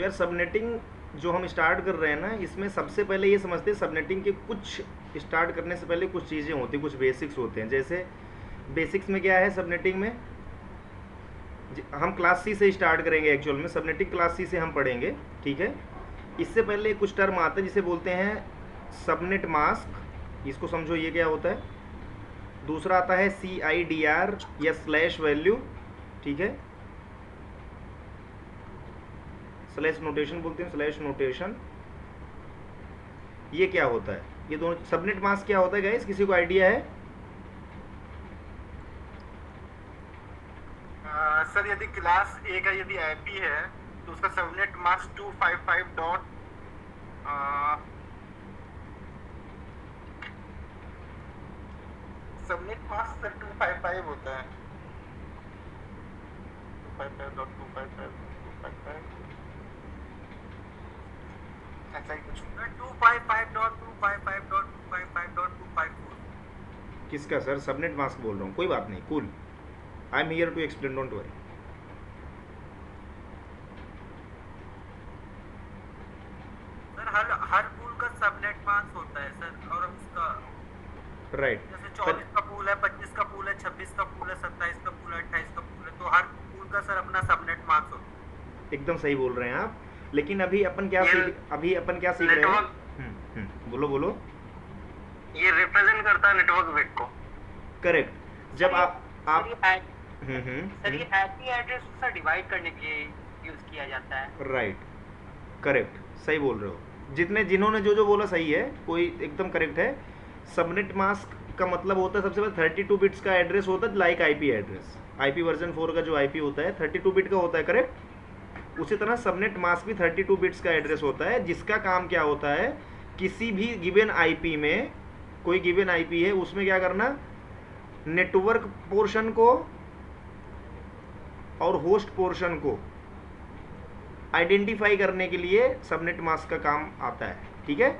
तो यार सबनेटिंग जो हम स्टार्ट कर रहे हैं ना, इसमें सबसे पहले ये समझते हैं सबनेटिंग के कुछ स्टार्ट करने से पहले कुछ चीज़ें होती हैं, कुछ बेसिक्स होते हैं। जैसे बेसिक्स में क्या है सबनेटिंग में, हम क्लास सी से स्टार्ट करेंगे। एक्चुअल में सबनेटिंग क्लास सी से हम पढ़ेंगे, ठीक है। इससे पहले कुछ टर्म आते हैं जिसे बोलते हैं सबनेट मास्क, इसको समझो ये क्या होता है। दूसरा आता है CIDR या स्लैश वैल्यू, ठीक है, स्लैश नोटेशन बोलते हैं, स्लैश नोटेशन। ये क्या होता है, ये दोनों सबनेट मास्क क्या होता है गाइस, किसी को आइडिया है? सर यदि क्लास ए का यदि आईपी है तो उसका subnet mask 255 dot subnet mask sir 255 होता है, 255.255 ऐसा ही कुछ। 255.255.255.254 किसका सर? सबनेट मास्क बोल रहा हूँ, कोई बात नहीं, cool, I am here to explain, don't worry. Sir हर पूल का सबनेट मास्क होता है सर, और उसका राइट, जैसे 24 का पूल है, 25 का पूल है, 26 का पूल है, 27 का पूल है, 28 का पूल है, तो हर पूल का सर अपना सबनेट मास्क होता है। एकदम सही बोल रहे हैं आप। लेकिन अभी अपन क्या सीख रहे हैं? बोलो बोलो। ये रिप्रेजेंट करता है नेटवर्क बिट को। करेक्ट। जब आप सर ये आईपी एड्रेस को सर डिवाइड करने के लिए यूज किया जाता है। राइट, करेक्ट, सही बोल रहे हो। जिन्होंने जो बोला सही है, कोई एकदम करेक्ट है। सबनेट मास्क का मतलब होता है सबसे पहले 32 बिट्स का एड्रेस होता है, like IP address. IP version 4 का जो आईपी होता है 32 बिट का होता है, करेक्ट। उसी तरह सबनेट मास्क भी 32 बिट्स का एड्रेस होता है, जिसका काम क्या होता है, किसी भी गिवन आईपी में, कोई गिवन आईपी है उसमें क्या करना, नेटवर्क पोर्शन को और होस्ट पोर्शन को आइडेंटिफाई करने के लिए सबनेट मास्क का काम आता है, ठीक है।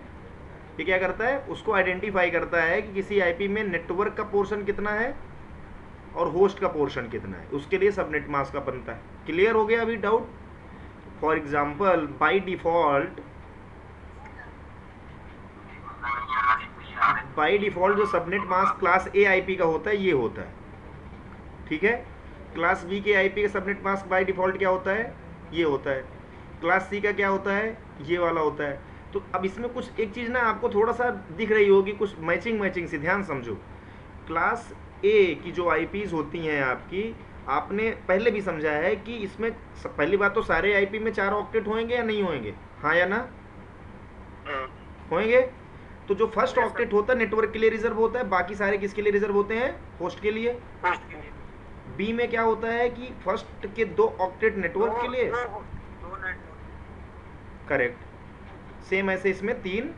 ये क्या करता है, उसको आइडेंटिफाई करता है कि किसी आईपी में नेटवर्क का पोर्शन कितना है और होस्ट का पोर्शन कितना है, उसके लिए सबनेट मास्क का बनता है। क्लियर हो गया अभी doubt? For example by default जो subnet mask class A IP का होता है ये होता है, ठीक है। क्लास बी के आईपी का सबनेट मास्क बाय डिफॉल्ट क्या होता है, ये होता है। क्लास सी का क्या होता है, ये वाला होता है। तो अब इसमें कुछ एक चीज़ ना आपको थोड़ा सा दिख रही होगी, कुछ मैचिंग से ध्यान समझो। क्लास ए की जो आईपीज होती हैं आपकी, आपने पहले भी समझा है कि इसमें पहली बात तो सारे आईपी में 4 ऑक्टेट होंगे या नहीं होंगे, हाँ या ना? होंगे। तो जो फर्स्ट ऑक्टेट होता है नेटवर्क के लिए रिजर्व होता है, बाकी सारे किसके लिए रिजर्व होते हैं, होस्ट के लिए। बी में क्या होता है कि फर्स्ट के 2 ऑक्टेट नेटवर्क के लिए, करेक्ट। सेम ऐसे इसमें 3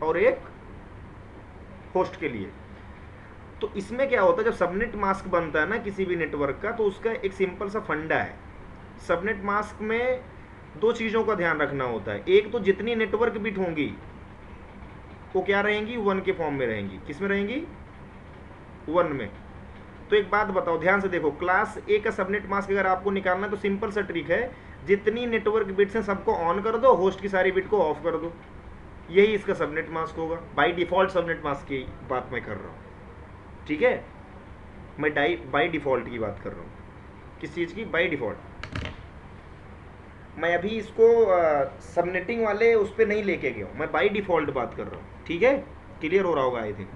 और 1 होस्ट के लिए। तो इसमें क्या होता है, जब सबनेट मास्क बनता है ना किसी भी नेटवर्क का, तो उसका एक सिंपल सा फंडा है। सबनेट मास्क में 2 चीज़ों का ध्यान रखना होता है। एक तो जितनी नेटवर्क बिट होंगी वो क्या रहेंगी, 1 के फॉर्म में रहेंगी। किस में रहेंगी, 1 में। तो एक बात बताओ, ध्यान से देखो, क्लास ए का सबनेट मास्क अगर आपको निकालना है तो सिंपल सा ट्रिक है, जितनी नेटवर्क बिट्स हैं सबको ऑन कर दो, होस्ट की सारी बिट को ऑफ कर दो। यही इसका सबनेट मास्क होगा। बाय डिफॉल्ट सबनेट मास्क की बात मैं कर रहा हूँ, ठीक है। मैं बाय डिफॉल्ट की बात कर रहा हूँ। किस चीज़ की, बाय डिफॉल्ट। मैं अभी इसको सबनेटिंग वाले उस पर नहीं लेके गया हूँ, मैं बाय डिफॉल्ट बात कर रहा हूँ, ठीक है। क्लियर हो रहा होगा आई थिंक।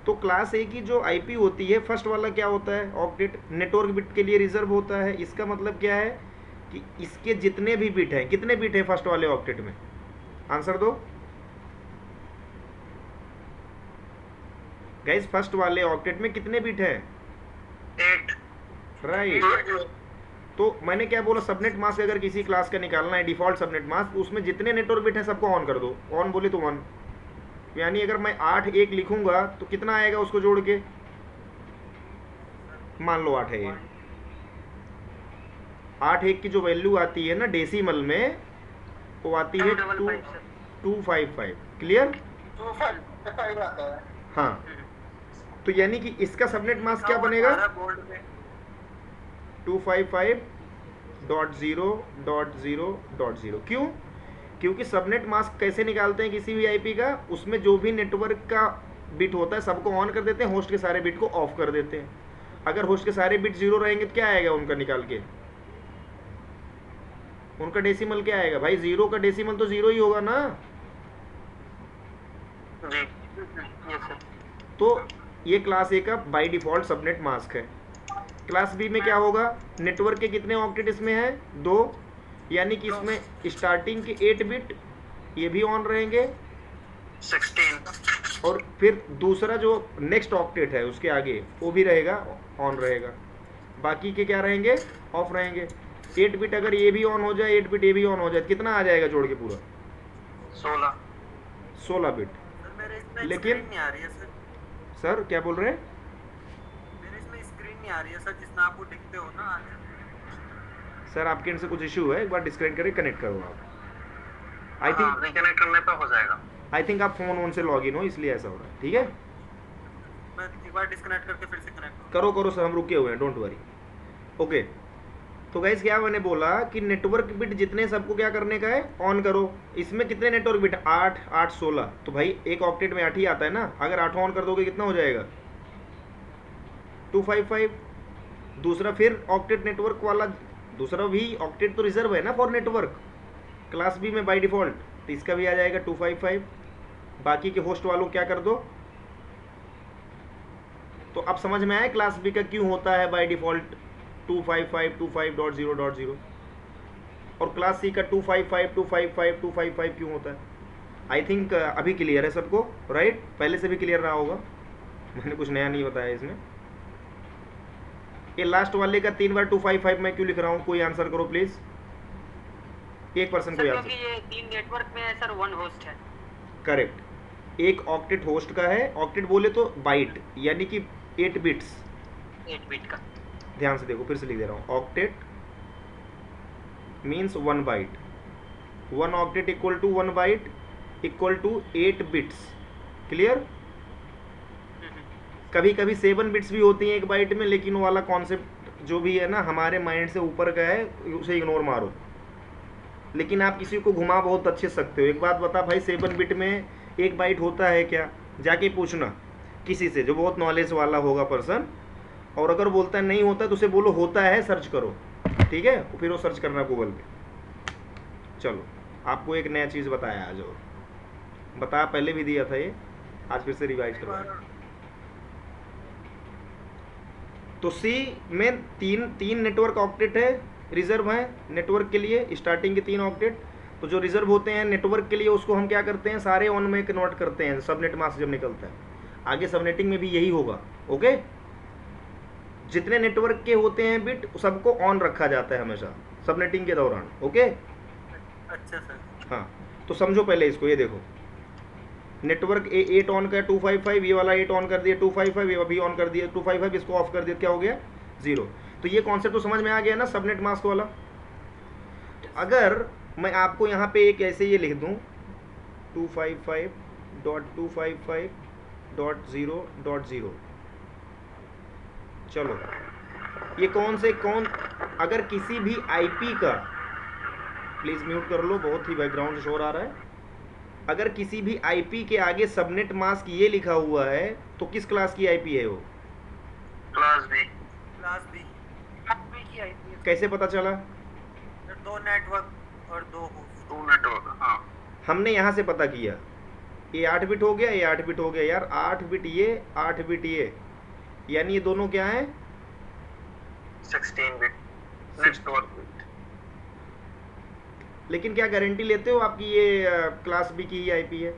तो क्लास ए की जो आईपी होती है, फर्स्ट वाला क्या होता है, ऑक्टेट, नेटवर्क बिट के लिए रिजर्व होता है। इसका मतलब क्या है कि इसके जितने भी बिट हैं, कितने बिट हैं फर्स्ट वाले ऑक्टेट में, आंसर दो गाइस। फर्स्ट वाले ऑक्टेट में कितने बिट हैं, 8, राइट। तो मैंने क्या बोला, सबनेट मास्क अगर किसी क्लास का निकालना है डिफॉल्ट सबनेट मास्क, उसमें जितने नेटवर्क बिट हैं सबको ऑन कर दो। ऑन बोले तो 1, यानी अगर मैं 8 1 लिखूंगा तो कितना आएगा उसको जोड़ के, मान लो 8 है ये। 8 1 की जो वैल्यू आती है ना डेसिमल में, वो आती है 255। क्लियर? 255 आता है। हाँ, तो यानी कि इसका सबनेट मास्क क्या बनेगा, 255 .0.0.0. क्यों? क्योंकि सबनेट मास्क कैसे निकालते हैं किसी भी आईपी का, उसमें जो भी नेटवर्क का बिट होता है सबको ऑन कर देते हैं, होस्ट के सारे बिट को ऑफ कर देते हैं. अगर होस्ट के सारे बिट 0 रहेंगे तो क्या आएगा उनका निकाल के? उनका डेसिमल क्या आएगा भाई? 0 का डेसिमल तो 0 ही होगा ना. जी यस सर. तो ये क्लास ए का बाय डिफॉल्ट सबनेट मास्क है. क्लास बी में क्या होगा? नेटवर्क के कितने ऑक्टेट इसमें हैं? 2. यानी कि इसमें स्टार्टिंग के 8 बिट ये भी ऑन रहेंगे 16. और फिर दूसरा जो नेक्स्ट ऑक्टेट है उसके आगे वो भी रहेगा, ऑन रहेगा. बाकी के क्या रहेंगे? ऑफ रहेंगे. 8 बिट अगर ये भी ऑन हो जाए, 8 बिट ये भी ऑन हो जाए, कितना आ जाएगा जोड़ के पूरा? 16 बिट. सर मेरे इसमें लेकिन- स्क्रीन नहीं आ रही है सर. सर क्या बोल रहे हैं? मेरे इसमें स्क्रीन नहीं आ रही है सर, जिसमें आप वो दिखते हो ना. सर आपके इनसे कुछ इशू है, एक बार डिस्कनेक्ट करके कनेक्ट करो आप. आई थिंक रिकनेक्ट करने पे हो जाएगा. आप फोन ऑन से लॉग इन हो इसलिए ऐसा हो रहा है. ठीक है, मैं एक बार डिस्कनेक्ट करके फिर से कनेक्ट करो सर, हम रुके हुए हैं, डोंट वरी. ओके, तो गाइस क्या मैंने बोला कि नेटवर्क बिट जितने सबको क्या करने का है? ऑन करो. इसमें कितने नेटवर्क बिट? 8 8 16. तो भाई एक ऑक्टेट में 8 ही आता है ना. अगर 8 ऑन कर दोगे कितना हो जाएगा? 255. दूसरा फिर ऑक्टेट नेटवर्क वाला, दूसरा भी ऑक्टेट तो रिजर्व है ना फॉर नेटवर्क क्लास बी में बाय डिफॉल्ट, तो इसका भी आ जाएगा 255. बाकी के होस्ट वालों क्या कर दो. तो अब समझ में आया क्लास बी का क्यों होता है बाय डिफॉल्ट 255.25.0.0 और क्लास सी का 255.255.255 क्यों होता है? आई थिंक अभी क्लियर है सबको, राइट? पहले से भी क्लियर रहा होगा, मैंने कुछ नया नहीं बताया इसमें. ये लास्ट वाले का 3 बार 255 मैं क्यों लिख रहा हूँ? कोई आंसर करो प्लीज. एक पर्सन कोई आंसर. क्योंकि ये 3 नेटवर्क में है सर, 1 होस्ट है. करेक्ट. एक ऑक्टेट होस्ट का है. ऑक्टेट बोले तो बाइट, यानी कि 8 बिट्स. 8 बिट का. ध्यान से देखो, फिर से लिख दे रहा हूँ. Octet means 1 byte. 1 octet equal to 1 byte equal to 8 bits. Clear? कभी कभी 7 बिट्स भी होती हैं एक बाइट में, लेकिन वो वाला कॉन्सेप्ट जो भी है ना हमारे माइंड से ऊपर का है, उसे इग्नोर मारो. लेकिन आप किसी को घुमा बहुत अच्छे सकते हो. एक बात बता भाई, 7 बिट में एक बाइट होता है क्या? जाके पूछना किसी से जो बहुत नॉलेज वाला होगा पर्सन, और अगर बोलता है नहीं होता तो उसे बोलो होता है, सर्च करो. ठीक है, फिर वो सर्च करना गूगल पे. चलो, आपको एक नया चीज़ बताया आज, और बताया पहले भी दिया था ये, आज फिर से रिवाइज करवाया. तो सी में तीन नेटवर्क ऑक्टेट है, रिजर्व है नेटवर्क के लिए. स्टार्टिंग के 3 ऑक्टेट, तो जो रिजर्व होते हैं नेटवर्क के लिए उसको हम क्या करते हैं? सारे ऑन में कन्वर्ट करते हैं सबनेट मास्क जब निकलता है. आगे सबनेटिंग में भी यही होगा. ओके, जितने नेटवर्क के होते हैं बिट सबको ऑन रखा जाता है हमेशा सबनेटिंग के दौरान. ओके, अच्छा सर. हाँ, तो समझो पहले इसको. ये देखो, नेटवर्क ए 8 ऑन का 255, ये वाला 8 ऑन कर दिया 255, ये भी ऑन कर दिया 255, इसको ऑफ कर दिया, क्या हो गया? 0. तो ये कॉन्सेप्ट तो समझ में आ गया ना सबनेट मास्क वाला. तो अगर मैं आपको यहाँ पे एक ऐसे ये लिख दूँ 255.255.0.0, चलो ये कौन अगर किसी भी आईपी का, प्लीज म्यूट कर लो, बहुत ही बैकग्राउंड शोर आ रहा है. अगर किसी भी आईपी के आगे सबनेट मास्क ये लिखा हुआ है तो किस क्लास की आईपी है वो? क्लास बी की आईपी है. कैसे पता चला? 2 नेटवर्क और 2 होस्ट. 2 नेटवर्क. हाँ, हमने यहाँ से पता किया. ये 8 बिट हो गया, ये 8 बिट हो गया यार. 8 बिट ये, 8 बिट ये, यानी ये दोनों क्या हैं? 16 बिट नेटवर्क बिट. लेकिन क्या गारंटी लेते हो आपकी ये क्लास बी की ही आईपी है?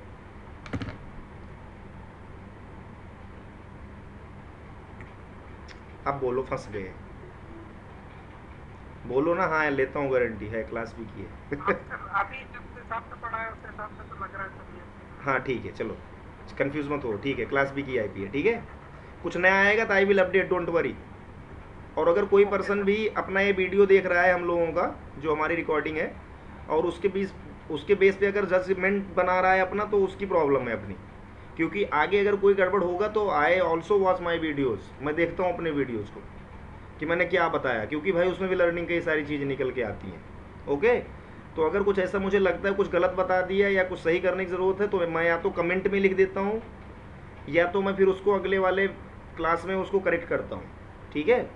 अब बोलो, फंस गए. बोलो ना, हाँ लेता हूँ गारंटी है, क्लास बी की है. अभी जिस हिसाब से पढ़ा है उस हिसाब से तो लग रहा है सर. हाँ ठीक है, चलो कंफ्यूज मत हो. ठीक है, क्लास बी की आईपी है. ठीक है, कुछ नया आएगा तो I will update, don't worry. और अगर कोई पर्सन भी अपना ये वीडियो देख रहा है हम लोगों का, जो हमारी रिकॉर्डिंग है, और उसके बेस पे अगर जजमेंट बना रहा है अपना, तो उसकी प्रॉब्लम है अपनी. क्योंकि आगे अगर कोई गड़बड़ होगा तो I also watch my videos, मैं देखता हूँ अपने वीडियोज़ को. कि मैंने क्या बताया, क्योंकि भाई उसमें भी लर्निंग कई सारी चीज़ें निकल के आती हैं। ओके, तो अगर कुछ ऐसा मुझे लगता है कुछ गलत बता दिया या कुछ सही करने की ज़रूरत है तो मैं या तो कमेंट में लिख देता हूँ या तो मैं फिर उसको अगले वाले क्लास में उसको करेक्ट करता हूँ, ठीक है।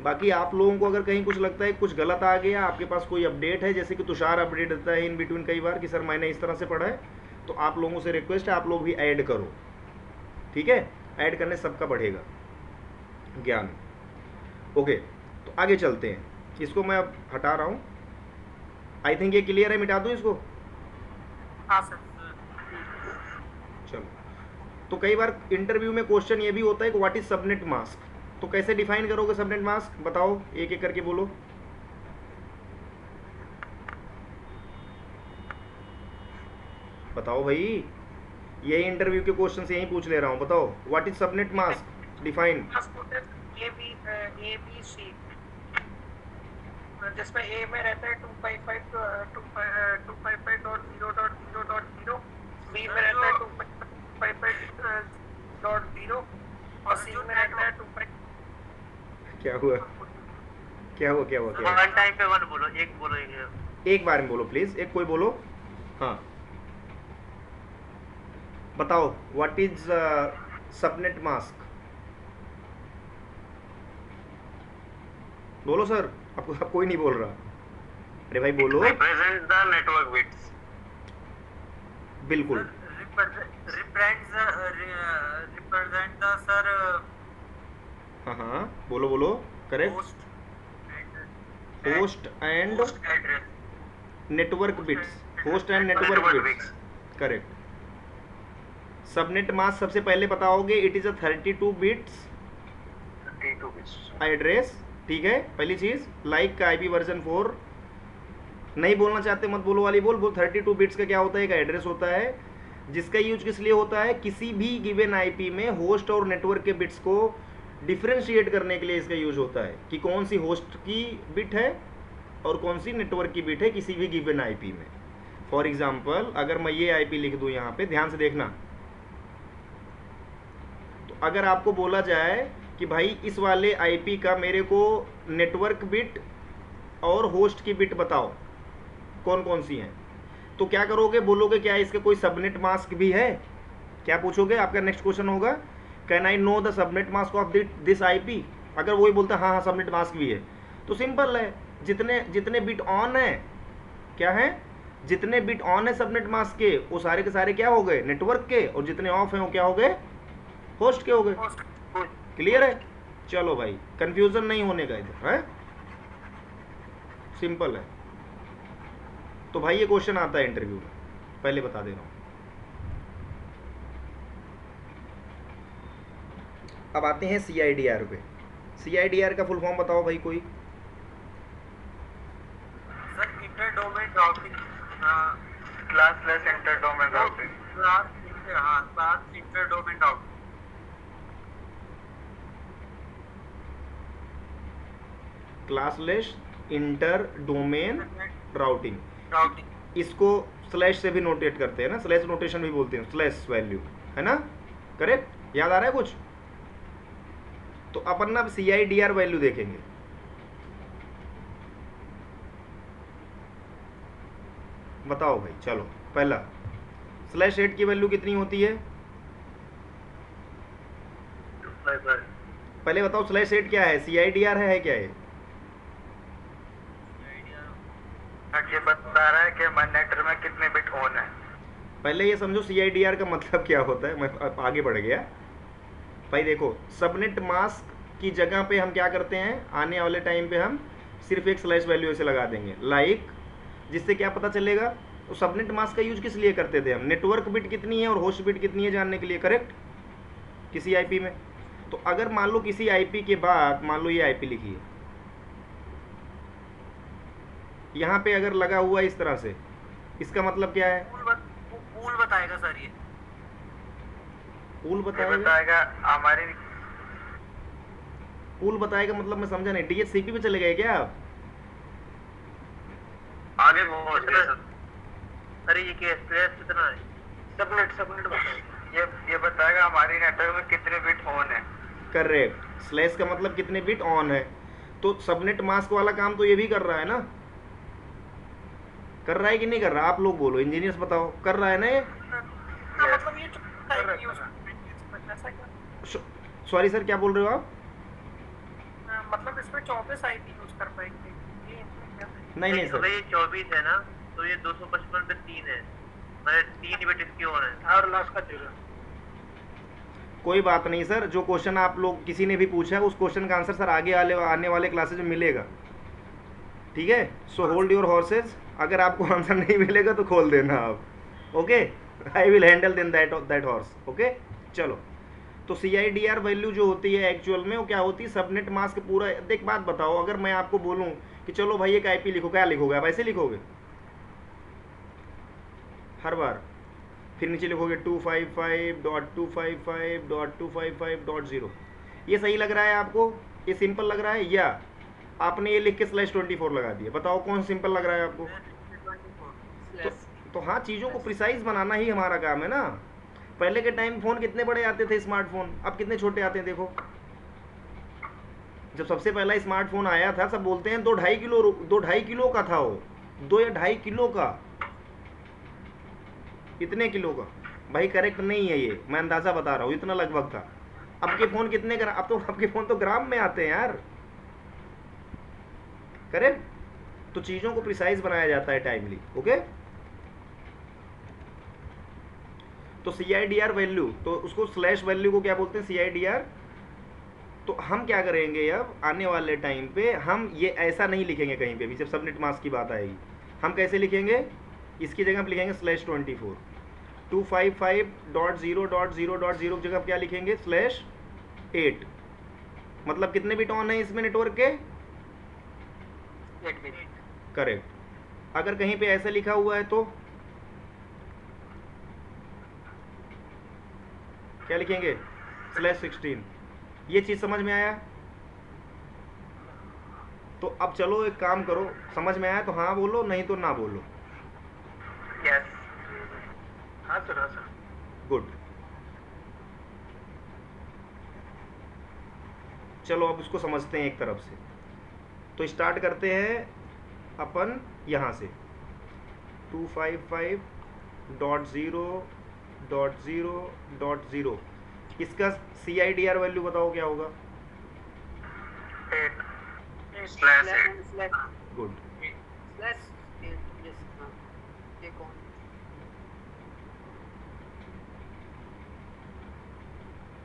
बाकी आप लोगों को अगर कहीं कुछ लगता है कुछ गलत आ गया, आपके पास कोई अपडेट है, जैसे कि तुषार अपडेट देता है इन बिटवीन कई बार कि सर मैंने इस तरह से पढ़ा है, तो आप लोगों से रिक्वेस्ट है आप लोग भी ऐड करो, ठीक है। ऐड करने सबका बढ़ेगा ज्ञान। ओके, तो आगे चलते हैं। इसको मैं अब हटा रहा हूँ। आई थिंक ये क्लियर है, मिटा दूँ इसको? हाँ सर। चलो, तो कई बार इंटरव्यू में क्वेश्चन ये भी होता है कि व्हाट इज सबनेट मास्क, तो कैसे डिफाइन करोगे सबनेट मास्क, बताओ, एक एक करके बोलो। बताओ भाई, यही इंटरव्यू के क्वेश्चन से यही पूछ ले रहा हूँ, बताओ what is subnet mask, define. A B C, जिसमें ए में रहता है 255.0.0.0.0, बी में रहता है 255.0 और सी में रहता है 2. क्या हुआ, क्या हुआ, क्या हुआ, क्या हुआ? वन टाइम पे वन बोलो, एक बोलो, एक बार में बोलो प्लीज, एक कोई बोलो। हाँ बताओ व्हाट इज सबनेट मास्क, बोलो सर। आपको आप कोई नहीं बोल रहा, अरे भाई बोलो। Represent the network bits. बिल्कुल, रिप्रेजेंट द सर हाँ हाँ बोलो बोलो, correct. Host and address, network bits, host and network bits, correct. Subnet mask सबसे पहले बताओगे it is a 32 bits address, ठीक है। पहली चीज लाइक का आईपी वर्जन 4, नहीं बोलना चाहते मत बोलो वाली बोल। 32 बिट्स का क्या होता है, एक एड्रेस होता है जिसका यूज किस लिए होता है, किसी भी गिवन आईपी में होस्ट और नेटवर्क के बिट्स को डिफ्रेंशिएट करने के लिए इसका यूज होता है कि कौन सी होस्ट की बिट है और कौन सी नेटवर्क की बिट है किसी भी गिवन आईपी में। फॉर एग्जांपल अगर मैं ये आईपी लिख दूं यहाँ पे, ध्यान से देखना, तो अगर आपको बोला जाए कि भाई इस वाले आईपी का मेरे को नेटवर्क बिट और होस्ट की बिट बताओ कौन कौन सी हैं, तो क्या करोगे, बोलोगे क्या इसका कोई सबनेट मास्क भी है, क्या पूछोगे, आपका नेक्स्ट क्वेश्चन होगा can I know the subnet mask of this IP. अगर वही बोलता हाँ हाँ सबनेट मास्क भी है, तो सिंपल है, जितने जितने बिट ऑन है, क्या है, जितने बिट ऑन है सबनेट मास्क के वो सारे के सारे क्या हो गए, नेटवर्क के, और जितने ऑफ हैं वो क्या हो गए, होस्ट के हो गए। क्लियर है? चलो भाई, कंफ्यूजन नहीं होने का इधर है, सिंपल है। तो भाई ये क्वेश्चन आता है इंटरव्यू में, पहले बता दे रहा हूं। अब आते हैं CIDR पे। CIDR का फुल फॉर्म बताओ भाई कोई। Sir inter domain routing, classless inter domain routing. Class inter domain routing. Classless inter domain routing, routing इसको स्लैश से भी नोटेट करते हैं ना, स्लैश नोटेशन भी बोलते हैं, स्लैश वैल्यू, है ना, करेक्ट, याद आ रहा है कुछ? तो अपन ना CIDR वैल्यू देखेंगे। बताओ भाई, चलो पहला /8 की वैल्यू कितनी होती है, पहले बताओ /8 क्या है, CIDR है क्या ये? ये बता रहा है कि नेटवर्क में कितने बिट ऑन है। पहले ये समझो CIDR का मतलब क्या होता है, मैं अब आगे बढ़ गया। भाई देखो, सबनेट मास्क की जगह पे हम क्या करते हैं, आने वाले टाइम पे हम सिर्फ एक स्लैश वैल्यू ऐसे लगा देंगे लाइक, जिससे क्या पता चलेगा, तो सबनेट मास्क का यूज किस लिए करते थे हम, नेटवर्क बिट कितनी है और होस्ट बिट कितनी है जानने के लिए, करेक्ट, किसी आईपी में। तो अगर मान लो किसी आईपी के बाद, मान लो ये आईपी लिखी है, यहाँ पे अगर लगा हुआ इस तरह से, इसका मतलब क्या है, पूल बताएगा सर, ये पूल बताएगा बताएगा। हमारी पूल बताएगा मतलब मैं समझा नहीं, DHCP पे चले गए क्या आप? आगे पहुंच गए सर। अरे ये क्या स्ट्रेस कितना है, सबनेट बताएगा, ये बताएगा हमारी नेटवर्क में कितने बिट ऑन है। करेक्ट, स्लैश का मतलब कितने बिट ऑन है, तो सबनेट मास्क वाला काम तो ये भी कर रहा है ना, कर रहा है कि नहीं कर रहा? आप लोग बोलो, इंजीनियर्स बताओ, कर रहा है ना ये? हाँ, मतलब ये जो यूज ऐसा क्या? सॉरी सर, क्या बोल रहे हो आप? मतलब इसमें 24 आईपी यूज कर पाएंगे ये क्या? नहीं नहीं सर, ये 24 है ना, तो ये 255 पे 3 है, मतलब 3 बिट इसकी और है और लास्ट का 0। कोई बात नहीं सर, जो क्वेश्चन आप लोग किसी ने भी पूछा है उस क्वेश्चन का आंसर सर आगे आने वाले क्लासेज में मिलेगा, ठीक है? सो होल्ड योर हॉर्सेज, अगर आपको आंसर नहीं मिलेगा तो खोल देना आप, okay? I will handle then that horse, okay? चलो, तो CIDR वैल्यू जो होती है एक्चुअल में वो क्या होती है? सबनेट मास्क पूरा। देख बात बताओ, अगर मैं आपको बोलूं कि चलो भाई एक IP लिखो, क्या लिखोगे आप? ऐसे लिखोगे हर बार, फिर नीचे लिखोगे 255.255.255.0। ये सही लग रहा है आपको? ये सिंपल लग रहा है? या आपने ये लिख के /24 लगा दिया? बताओ कौन सिंपल लग रहा है आपको? तो हाँ, चीज़ों को प्रिसाइज बनाना ही हमारा काम है ना। पहले के टाइम फोन कितने बड़े आते थे स्मार्टफोन, अब कितने छोटे आते हैं देखो। जब सबसे पहला स्मार्टफोन आया था सब बोलते हैं 2-2.5 किलो का था वो, 2 या 2.5 किलो का, इतने किलो का। भाई करेक्ट नहीं है ये, मैं अंदाजा बता रहा हूँ, इतना लगभग था। अब के फोन कितने ग्राम, अब तो आपके फोन तो ग्राम में आते हैं यार, करेक्ट? तो चीज़ों को प्रिसाइज बनाया जाता है टाइमली, ओके? तो CIDR वैल्यू, तो उसको स्लैश वैल्यू को क्या बोलते हैं? CIDR। तो हम क्या करेंगे अब आने वाले टाइम पे, हम ये ऐसा नहीं लिखेंगे कहीं पे भी जब सबनेट मास्क की बात आएगी। हम कैसे लिखेंगे? इसकी जगह हम लिखेंगे /24। 255.0.0.0 की जगह क्या लिखेंगे? /8। मतलब कितने बिट ऑन है इसमें नेटवर्क के? 8 बिट। करेक्ट। अगर कहीं पे ऐसे लिखा हुआ है तो क्या लिखेंगे? /16। ये चीज़ समझ में आया? तो अब चलो एक काम करो, समझ में आया तो हाँ बोलो, नहीं तो ना बोलो। यस। हाँ सर, हाँ सर। गुड। चलो अब इसको समझते हैं एक तरफ से। तो स्टार्ट करते हैं अपन यहाँ से, 255.0.0.0। इसका CIDR वैल्यू बताओ क्या होगा? 8/8। गुड।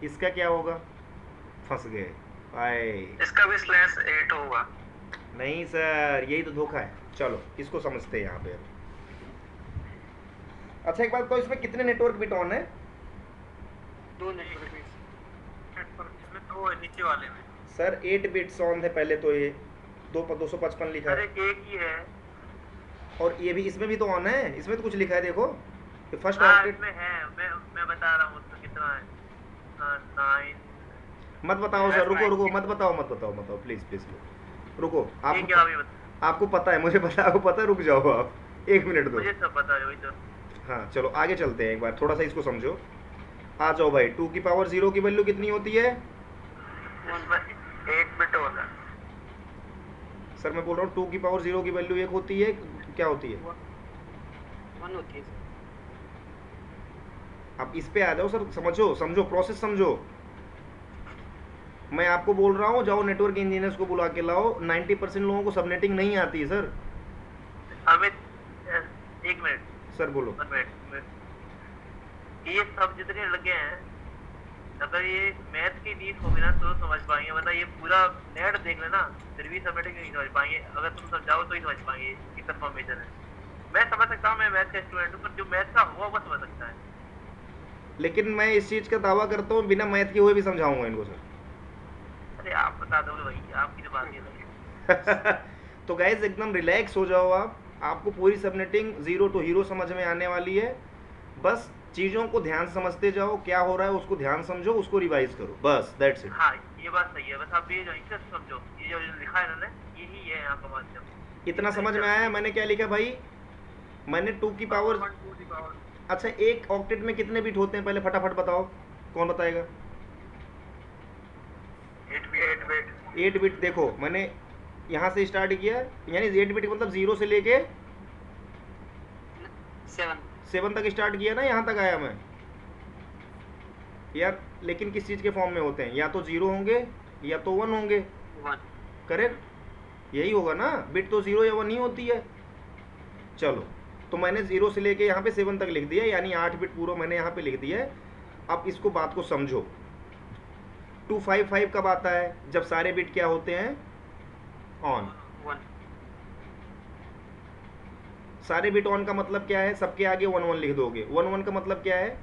इसका क्या होगा? फंस गए आए। इसका भी /8 होगा। नहीं सर, यही तो धोखा है। चलो इसको समझते हैं यहाँ पे। अच्छा एक बात तो, इसमें कितने नेटवर्क बिट ऑन है? 2 नेटवर्क बिट्स। इसमें 2 नीचे वाले में सर 8 बिट्स ऑन है पहले तो, ये 255 लिखा अरे है, एक ही है। और ये भी, इसमें भी तो ऑन है, इसमें तो कुछ लिखा है देखो, ये फर्स्ट हाँ ऑक्टेट। इसमें है, मैं बता रहा हूँ उसमें कितना है। 9। मत बताओ सर, रुको मत बताओ प्लीज रुको। ये क्या अभी बता, आपको पता है, मुझे पता है, आपको पता है, रुक जाओ आप 1 मिनट दो। मुझे सब पता है वही तो। हाँ चलो आगे चलते हैं, एक बार थोड़ा सा इसको समझो। आ जाओ भाई, 2⁻0 की वैल्यू कितनी होती है? इसमें 1 बिट होगा। सर मैं बोल रहा हूँ 2⁻0 की वैल्यू 1 होती है, क्या होती है? 1 होती है सर। आप इस पे आ जाओ सर, समझो प्रोसेस समझो। मैं आपको बोल रहा हूँ जाओ नेटवर्क इंजीनियर्स को बुला के लाओ, 90% लोगों को सबनेटिंग नहीं आती है सर। अमित 1 मिनट सर बोलो। 1 मिनट। ये सब जितने लगे हैं, अगर ये मैथ की नीड होगी ना तो समझ पाएंगे, वरना ये पूरा नेट देख लेना फिर भी सबनेटिंग नहीं समझ पाएंगे। अगर तुम समझाओ तो ही समझ पाएंगे कि कंफर्मेशन है। मैं समझ सकता हूँ, मैं मैथ का स्टूडेंट हूँ, पर जो मैथ का हुआ वो समझ सकता है। लेकिन मैं इस चीज़ का दावा करता हूँ बिना मैथ के हुए भी समझाऊंगा इनको सर। अरे आप बता दोगे भाई, आपकी तो बात ये लगी। तो गाइज एकदम रिलैक्स हो जाओ आप, आपको पूरी सबनेटिंग 0 to हीरो समझ में आने वाली है। बस चीज़ों को ध्यान समझते जाओ, क्या हो रहा है उसको ध्यान समझो, उसको रिवाइज करो, बस दैट्स इट। हाँ ये बात सही है, बस आप ये जो इंटरेस्ट समझो, ये जो लिखा है इन्होंने यही है यहाँ का माध्यम। इतना समझ में आया? मैंने क्या लिखा भाई? मैंने 2 की पावर, अच्छा एक ऑक्टेट में कितने बिट होते हैं पहले फटाफट बताओ, कौन बताएगा? 8 बिट देखो मैंने यहाँ से स्टार्ट किया, यानी 8 बिट मतलब 0 से लेके 7 तक स्टार्ट किया ना, यहाँ तक आया मैं यार। लेकिन किस चीज़ के फॉर्म में होते हैं, या तो 0 होंगे या तो 1 होंगे, 1 करेक्ट, यही होगा ना। बिट तो 0 या 1 ही होती है। चलो तो मैंने 0 से लेके यहाँ पे 7 तक लिख दिया, यानी 8 बिट पूरा मैंने यहाँ पे लिख दिया है। अब इसको बात को समझो। 255 कब आता है, जब सारे बिट क्या होते हैं, ऑन। 1 सारे बिट ऑन का मतलब क्या है, सबके आगे 1 1 लिख दोगे। 1 1 का मतलब क्या है,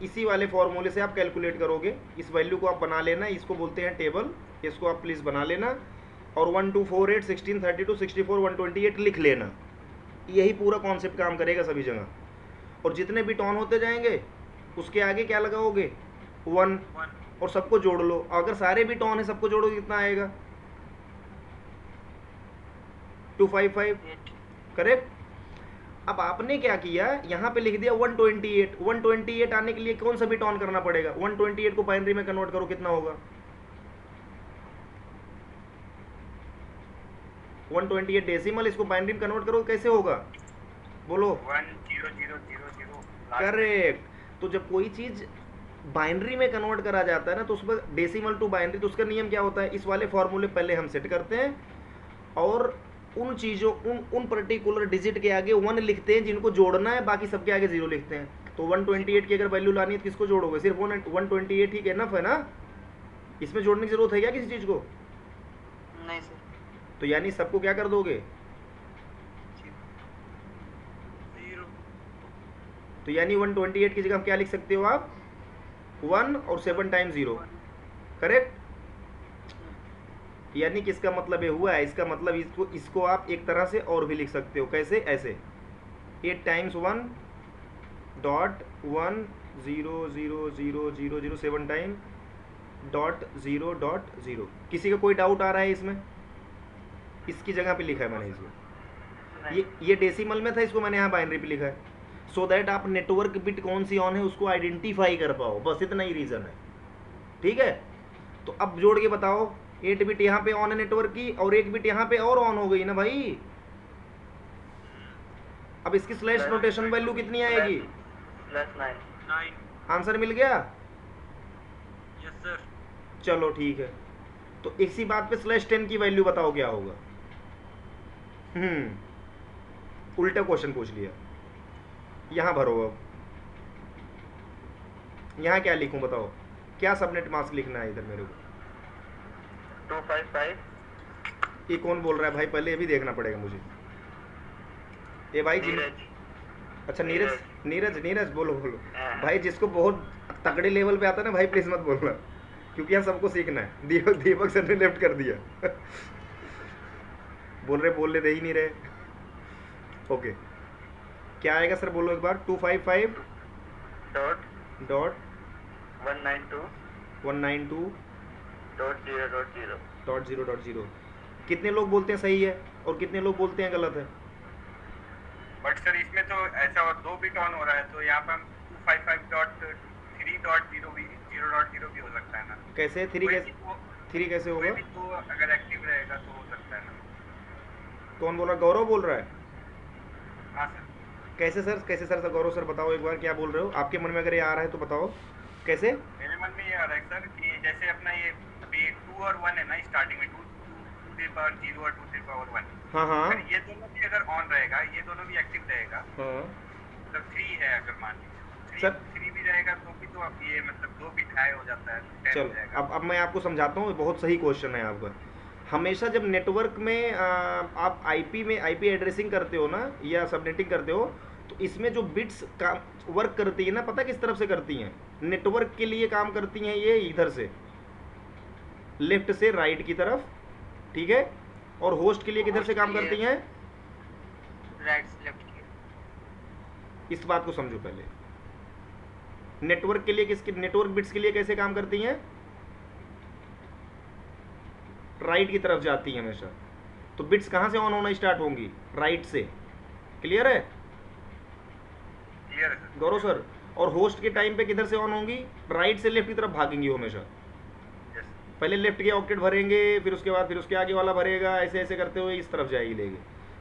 इसी वाले फॉर्मूले से आप कैलकुलेट करोगे। इस वैल्यू को आप बना लेना, इसको बोलते हैं टेबल, इसको आप प्लीज़ बना लेना। और 1 2 4 8 16 32 64 128 लिख लेना। यही पूरा कॉन्सेप्ट काम करेगा सभी जगह। और जितने बिट ऑन होते जाएंगे उसके आगे क्या लगाओगे, 1, और सबको जोड़ लो। अगर सारे बिट ऑन है सबको जोड़ोगे कितना आएगा, 255, 8 करेक्ट। अब आपने क्या किया, यहाँ पे लिख दिया 128। 128 आने के लिए कौन सा बिट ऑन करना पड़ेगा, 128 को बाइनरी में कन्वर्ट करो, कितना होगा 128 डेसिमल, इसको बाइनरी में कन्वर्ट करो, कैसे होगा बोलो। 10000 करेक्ट। तो जब कोई चीज बाइनरी में कन्वर्ट करा जाता है ना, तो उसमें डेसिमल टू बाइनरी, तो उसका नियम क्या होता है, इस वाले फॉर्मूले पहले हम सेट करते हैं और उन चीज़ों उन पर्टिकुलर डिजिट के आगे 1 लिखते हैं जिनको जोड़ना है, बाकी सबके आगे 0 लिखते हैं। तो 128 की अगर वैल्यू लानी है तो किसको जोड़ोगे, सिर्फ 128 ही इनफ है ना, इसमें जोड़ने की जरूरत है क्या किसी चीज़ को, नहीं सर। तो यानी सबको क्या कर दोगे, तो यानी 128 की जगह क्या लिख सकते हो आप, 1 और 7 टाइम्स 0, करेक्ट। यानी किसका मतलब ये हुआ है, इसका मतलब इसको आप एक तरह से और भी लिख सकते हो, कैसे, ऐसे 8 times 1 dot 1 0 0 0 0 0 7 time dot 0 dot 0। किसी का कोई डाउट आ रहा है इसमें, इसकी जगह पे लिखा है मैंने इसको, ये डेसिमल में था, इसको मैंने यहाँ बाइनरी पे लिखा है, सो दैट आप नेटवर्क बिट कौन सी ऑन है उसको आइडेंटिफाई कर पाओ, बस इतना ही रीज़न है, ठीक है। तो अब जोड़ के बताओ, 8 बिट यहाँ पे ऑन है नेटवर्क की, और 1 बिट यहाँ पे और ऑन हो गई ना भाई। अब इसकी स्लैश नोटेशन वैल्यू कितनी आएगी, +9 आंसर मिल गया, यस सर। चलो ठीक है। तो इसी बात पे /10 की वैल्यू बताओ क्या होगा। उल्टा क्वेश्चन पूछ लिया, यहाँ भरो। अब यहाँ क्या लिखूं बताओ, क्या सबनेट मास्क लिखना है इधर मेरे को, 255 ये कौन बोल रहा है भाई, पहले ये भी देखना पड़ेगा मुझे। ये भाई नीरज। अच्छा नीरज, नीरज नीरज बोलो बोलो भाई, जिसको बहुत तगड़े लेवल पे आता है ना भाई, प्लीज मत बोलना, क्योंकि यहाँ सबको सीखना है। दीपक सर ने लेफ्ट कर दिया बोलने दे ही नहीं रहे। ओके, क्या आएगा सर बोलो एक बार, 255 डॉट 192 192.0.0 कितने लोग बोलते हैं सही है और कितने लोग बोलते हैं गलत है। बट सर इसमें तो ऐसा 2 बिट ऑन हो रहा है, तो यहाँ पर हम 255.3.0 भी 0.0 भी हो सकता है ना, कैसे 3 कैसे होगा, तो अगर एक्टिव रहेगा तो हो सकता है ना। कौन बोल रहा है, गौरव बोल रहा है। हाँ सर। कैसे सर गौरव सर बताओ एक बार क्या बोल रहे हो, आपके मन में अगर ये आ रहा है तो बताओ कैसे। मेरे मन में ये आ रहा है सर कि जैसे अपना ये 2 और 1 है ना, स्टार्टिंग में 2 to the power 0 और 2 to the power 1, हाँ हाँ अगर ये दोनों भी अगर ऑन रहेगा, ये दोनों भी एक्टिव रहेगा, हाँ मतलब 3 है अगर मान लीजिए सर। 3 भी रहेगा तो भी तो अब ये मतलब 2 बिट हाई हो जाता है, 10 चलो हो जाएगा। अब मैं आपको समझाता हूँ, बहुत सही क्वेश्चन है आपका। हमेशा जब नेटवर्क में आप आईपी एड्रेसिंग करते हो ना, या सबनेटिंग करते हो, तो इसमें जो बिट्स का वर्क करती है ना, पता किस तरफ से करती हैं, नेटवर्क के लिए काम करती हैं ये इधर से, लेफ्ट से राइट की तरफ, ठीक है। और होस्ट के लिए किधर से काम करती हैं, राइट से लेफ्ट की। इस बात को समझो पहले। नेटवर्क के लिए किसके, नेटवर्क बिट्स के लिए कैसे काम करती हैं, राइट की तरफ जाती है हमेशा। तो बिट्स कहाँ से ऑन होना स्टार्ट होंगी, राइट से, क्लियर है क्लियर है सर। गौरव सर। और होस्ट के टाइम पे किधर से ऑन होंगी, राइट से लेफ्ट की तरफ भागेंगी हमेशा। यस। पहले लेफ्ट के ऑक्टेट भरेंगे, फिर उसके बाद फिर उसके आगे वाला भरेगा, ऐसे ऐसे करते हुए इस तरफ जाएगी लेके।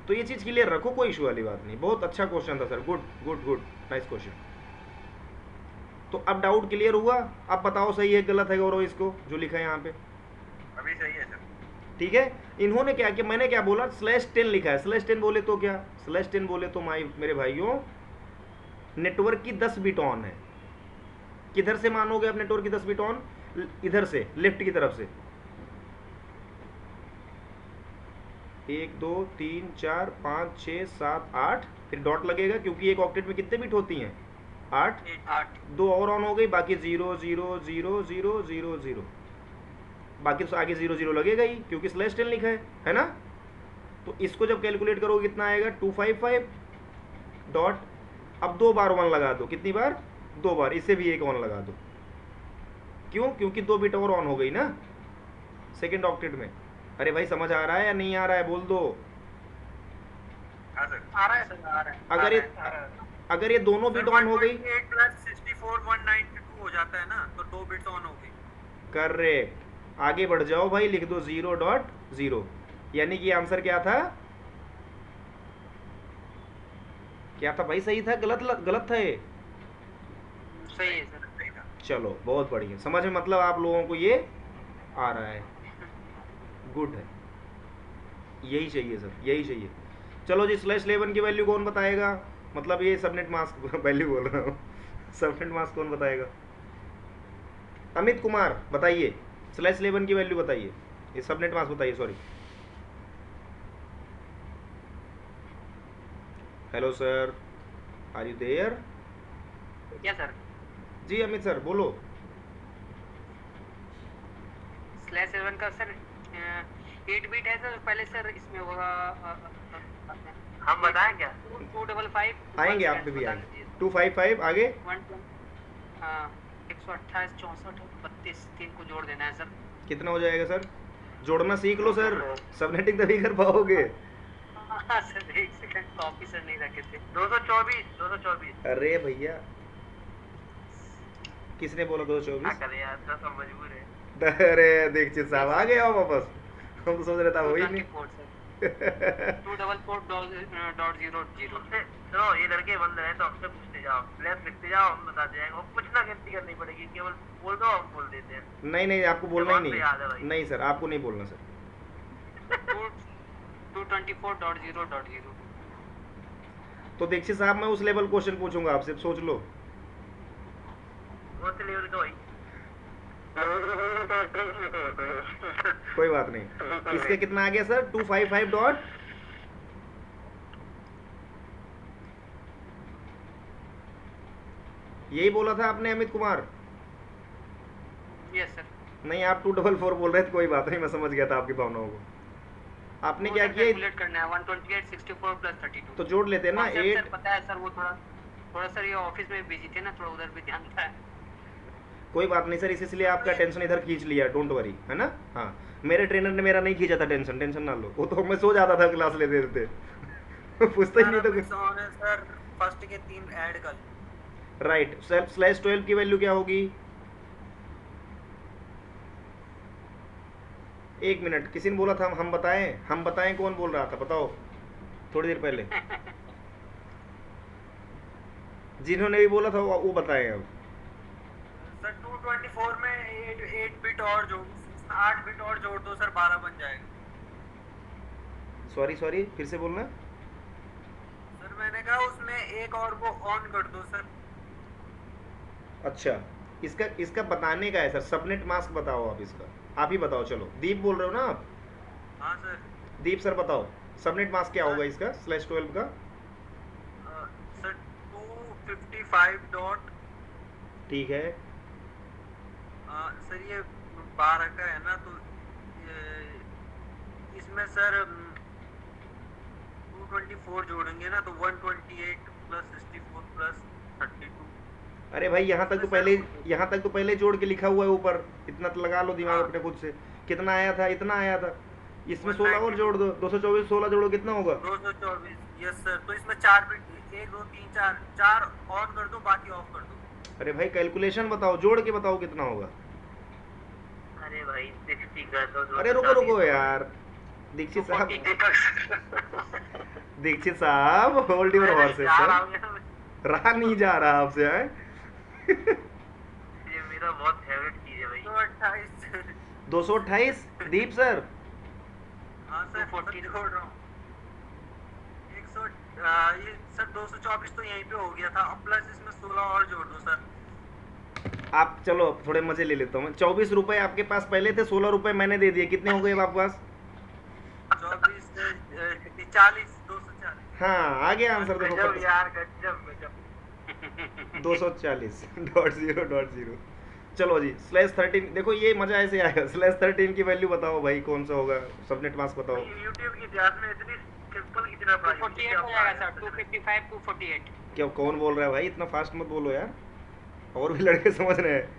तो ये चीज़ क्लियर रखो, कोई इशू वाली बात नहीं। बहुत अच्छा क्वेश्चन था sir, good good good, nice question. तो अब डाउट क्लियर हुआ। अब बताओ सही है गलत है गौरव इसको जो लिखा है यहाँ पे? अभी सही है सर। ठीक है। इन्होंने क्या किया, मैंने क्या बोला, /10 लिखा है। /10 बोले तो क्या, /10 बोले तो मेरे भाइयों नेटवर्क की 10 बिट ऑन है। किधर से मानोगे आप नेटवर्क की 10 बिट ऑन? इधर से, लेफ्ट की तरफ से। 1 2 3 4 5 6 7 8, फिर डॉट लगेगा क्योंकि एक ऑक्टेट में कितने बिट होती हैं? 8। 8 दो और ऑन हो गई, बाकी 0 0 0 0 0 0, बाकी तो आगे 0 0 लगेगा ही क्योंकि /10 लिखा है ना। तो इसको जब कैलकुलेट करोगे कितना आएगा? 255 डॉट, अब 2 बार 1 लगा दो। कितनी बार? 2 बार। इसे भी एक ऑन लगा दो। क्यों? क्योंकि 2 बिट और ऑन हो गई ना सेकेंड ऑक्टेट में। अरे भाई समझ आ रहा है या नहीं आ रहा है? बोल दो। हाँ सर। आ रहा है सर, आ रहा है। अगर ये दोनों बिट ऑन हो गई, 128 प्लस 64 192 हो जाता है ना, तो 2 बिट्स ऑन हो गई। करेक्ट। आगे बढ़ जाओ भाई, लिख दो 0.0, यानी कि आंसर क्या था? क्या था भाई? सही था गलत था ये? सही है सर। सही था। चलो बहुत बढ़िया, समझ में मतलब आप लोगों को ये आ रहा है, गुड है, यही चाहिए सर, यही चाहिए। चलो जी, /11 की वैल्यू कौन बताएगा? मतलब ये सबनेट मास्क वैल्यू बोल रहा हूँ, सबनेट मास्क कौन बताएगा? अमित कुमार बताइए, /11 की वैल्यू बताइए, ये सबनेट मास्क बताइए। Sorry, hello sir, are you there? क्या सर? जी अमित सर बोलो। /11 का सर 8 बिट है सर। पहले सर इसमें होगा हम बताएं क्या? 255 आएंगे, आप पे भी आएंगे। 255 आगे 128 64 32 3 को जोड़ देना है सर। कितना हो जाएगा सर? जोड़ना सीख लो सर, सबनेटिंग तभी कर पाओगे। हाँ सर, एक सेकंड, कॉपी सर नहीं रखे थे। 224। अरे भैया किसने बोला क्या 224? करें यार, सब मजबूर है। अरे दीक्षित साहब आ गए हो वापस, हम तो सोच रहे था वही नहीं। 244.0.0 सुनो, ये लड़के बंद रहे तो हमसे पूछते जाओ, प्लेस लिखते जाओ, हम बताते जाएंगे। वो कुछ ना गिनती करनी पड़ेगी, केवल बोल दो, हम बोल देते हैं। नहीं नहीं, आपको बोलना ही जवाब तो याद है नहीं। भाई। नहीं सर, आपको नहीं बोलना सर। 224.0.0 तो दीक्षित साहब मैं उस लेवल क्वेश्चन पूछूंगा आपसे, सोच लो। कौन से लेवल का भाई? कोई बात नहीं। इसके कितना आ गया सर? 255 डॉट, यही बोला था आपने अमित कुमार? Yes sir. नहीं, आप 244 बोल रहे थे। कोई बात नहीं, मैं समझ गया था आपकी भावनाओं को। आपने क्या किया? कैलकुलेट करना है 128 64 प्लस 32। तो जोड़ लेते हैं ना, कॉन्सेप्ट 8। सर पता है सर, वो थोड़ा सर ये ऑफिस में बिजी थे ना, थोड़ा उधर भी ध्यान था। कोई बात नहीं सर, इसलिए आपका टेंशन इधर खींच लिया, डोंट वरी, है ना। हाँ, मेरे ट्रेनर ने मेरा नहीं खींचा था टेंशन, टेंशन ना लो। वो तो मैं सो जाता था क्लास लेते लेते पूछता ही नहीं तो कुछ। सर फर्स्ट के 3 ऐड कर। राइट। /12 की वैल्यू क्या होगी? एक मिनट, किसी ने बोला था हम बताएं, कौन बोल रहा था बताओ थोड़ी देर पहले? जिन्होंने भी बोला था वो बताएं अब। सर 224 में 8 बिट और जोड़, 8 बिट और जोड़ दो सर, 12 बन जाएगा। सॉरी, फिर से बोलना। सर मैंने कहा उसमें एक और वो ऑन कर दो सर। अच्छा, इसका बताने का है सर, सबनेट मास्क बताओ आप इसका, आप ही बताओ। चलो, दीप बोल रहे हो ना आप? हाँ सर। दीप सर बताओ, सबनेट मास्क क्या होगा इसका /12 का? सर 255 डॉट, ठीक है। सर ये 12 का है ना, तो इसमें सर 224 जोड़ेंगे ना, तो 128 प्लस 64 प्लस 32। अरे भाई यहाँ तक तो पहले जोड़ के लिखा हुआ है ऊपर, इतना तो लगा लो दिमाग अपने खुद से। कितना आया था? इतना आया था। इसमें 16 और जोड़ दो, 224 16 जोड़ो, कितना होगा? 224। यस सर, तो इसमें 4 बिट, 1 2 3 4 ऑन कर दो, बाकी ऑफ कर दो। अरे भाई कैलकुलेशन बताओ, जोड़ के बताओ कितना होगा। अरे भाई 60 कर दो। अरे रुको रुको यार, दीक्षित साहब, दीक्षित साहब होल्ड योर हॉर्सेस सर, रहा नहीं जा रहा आपसे है। ये मेरा बहुत फेवरेट चीज है भाई। 228 228 दीप सर, हाँ सर 240 जोड़ रहा हूँ। 100 ये सर 224 तो यहीं पे हो गया था, अब प्लस इसमें 16 और जोड़ दो सर। आप चलो थोड़े मजे ले लेता हूँ मैं। 24 रुपए आपके पास पहले थे, 16 रुपए मैंने दे दिए, कितने हो गए अब आपके पास? 24 40 240। हाँ आ गया आंसर देखो, गजब यार, गजब गजब। 240.0.0। चलो जी /13 देखो, ये मजा ऐसे आएगा। /13 की वैल्यू बताओ भाई कौन सा होगा, सबनेट मास्क बताओ। YouTube के इतिहास में इतनी सिंपल कितना पढ़ा 248 हो जाएगा सर, 255 248। क्या कौन बोल रहा है भाई, इतना फास्ट मत बोलो यार, और भी लड़के समझ रहे हैं।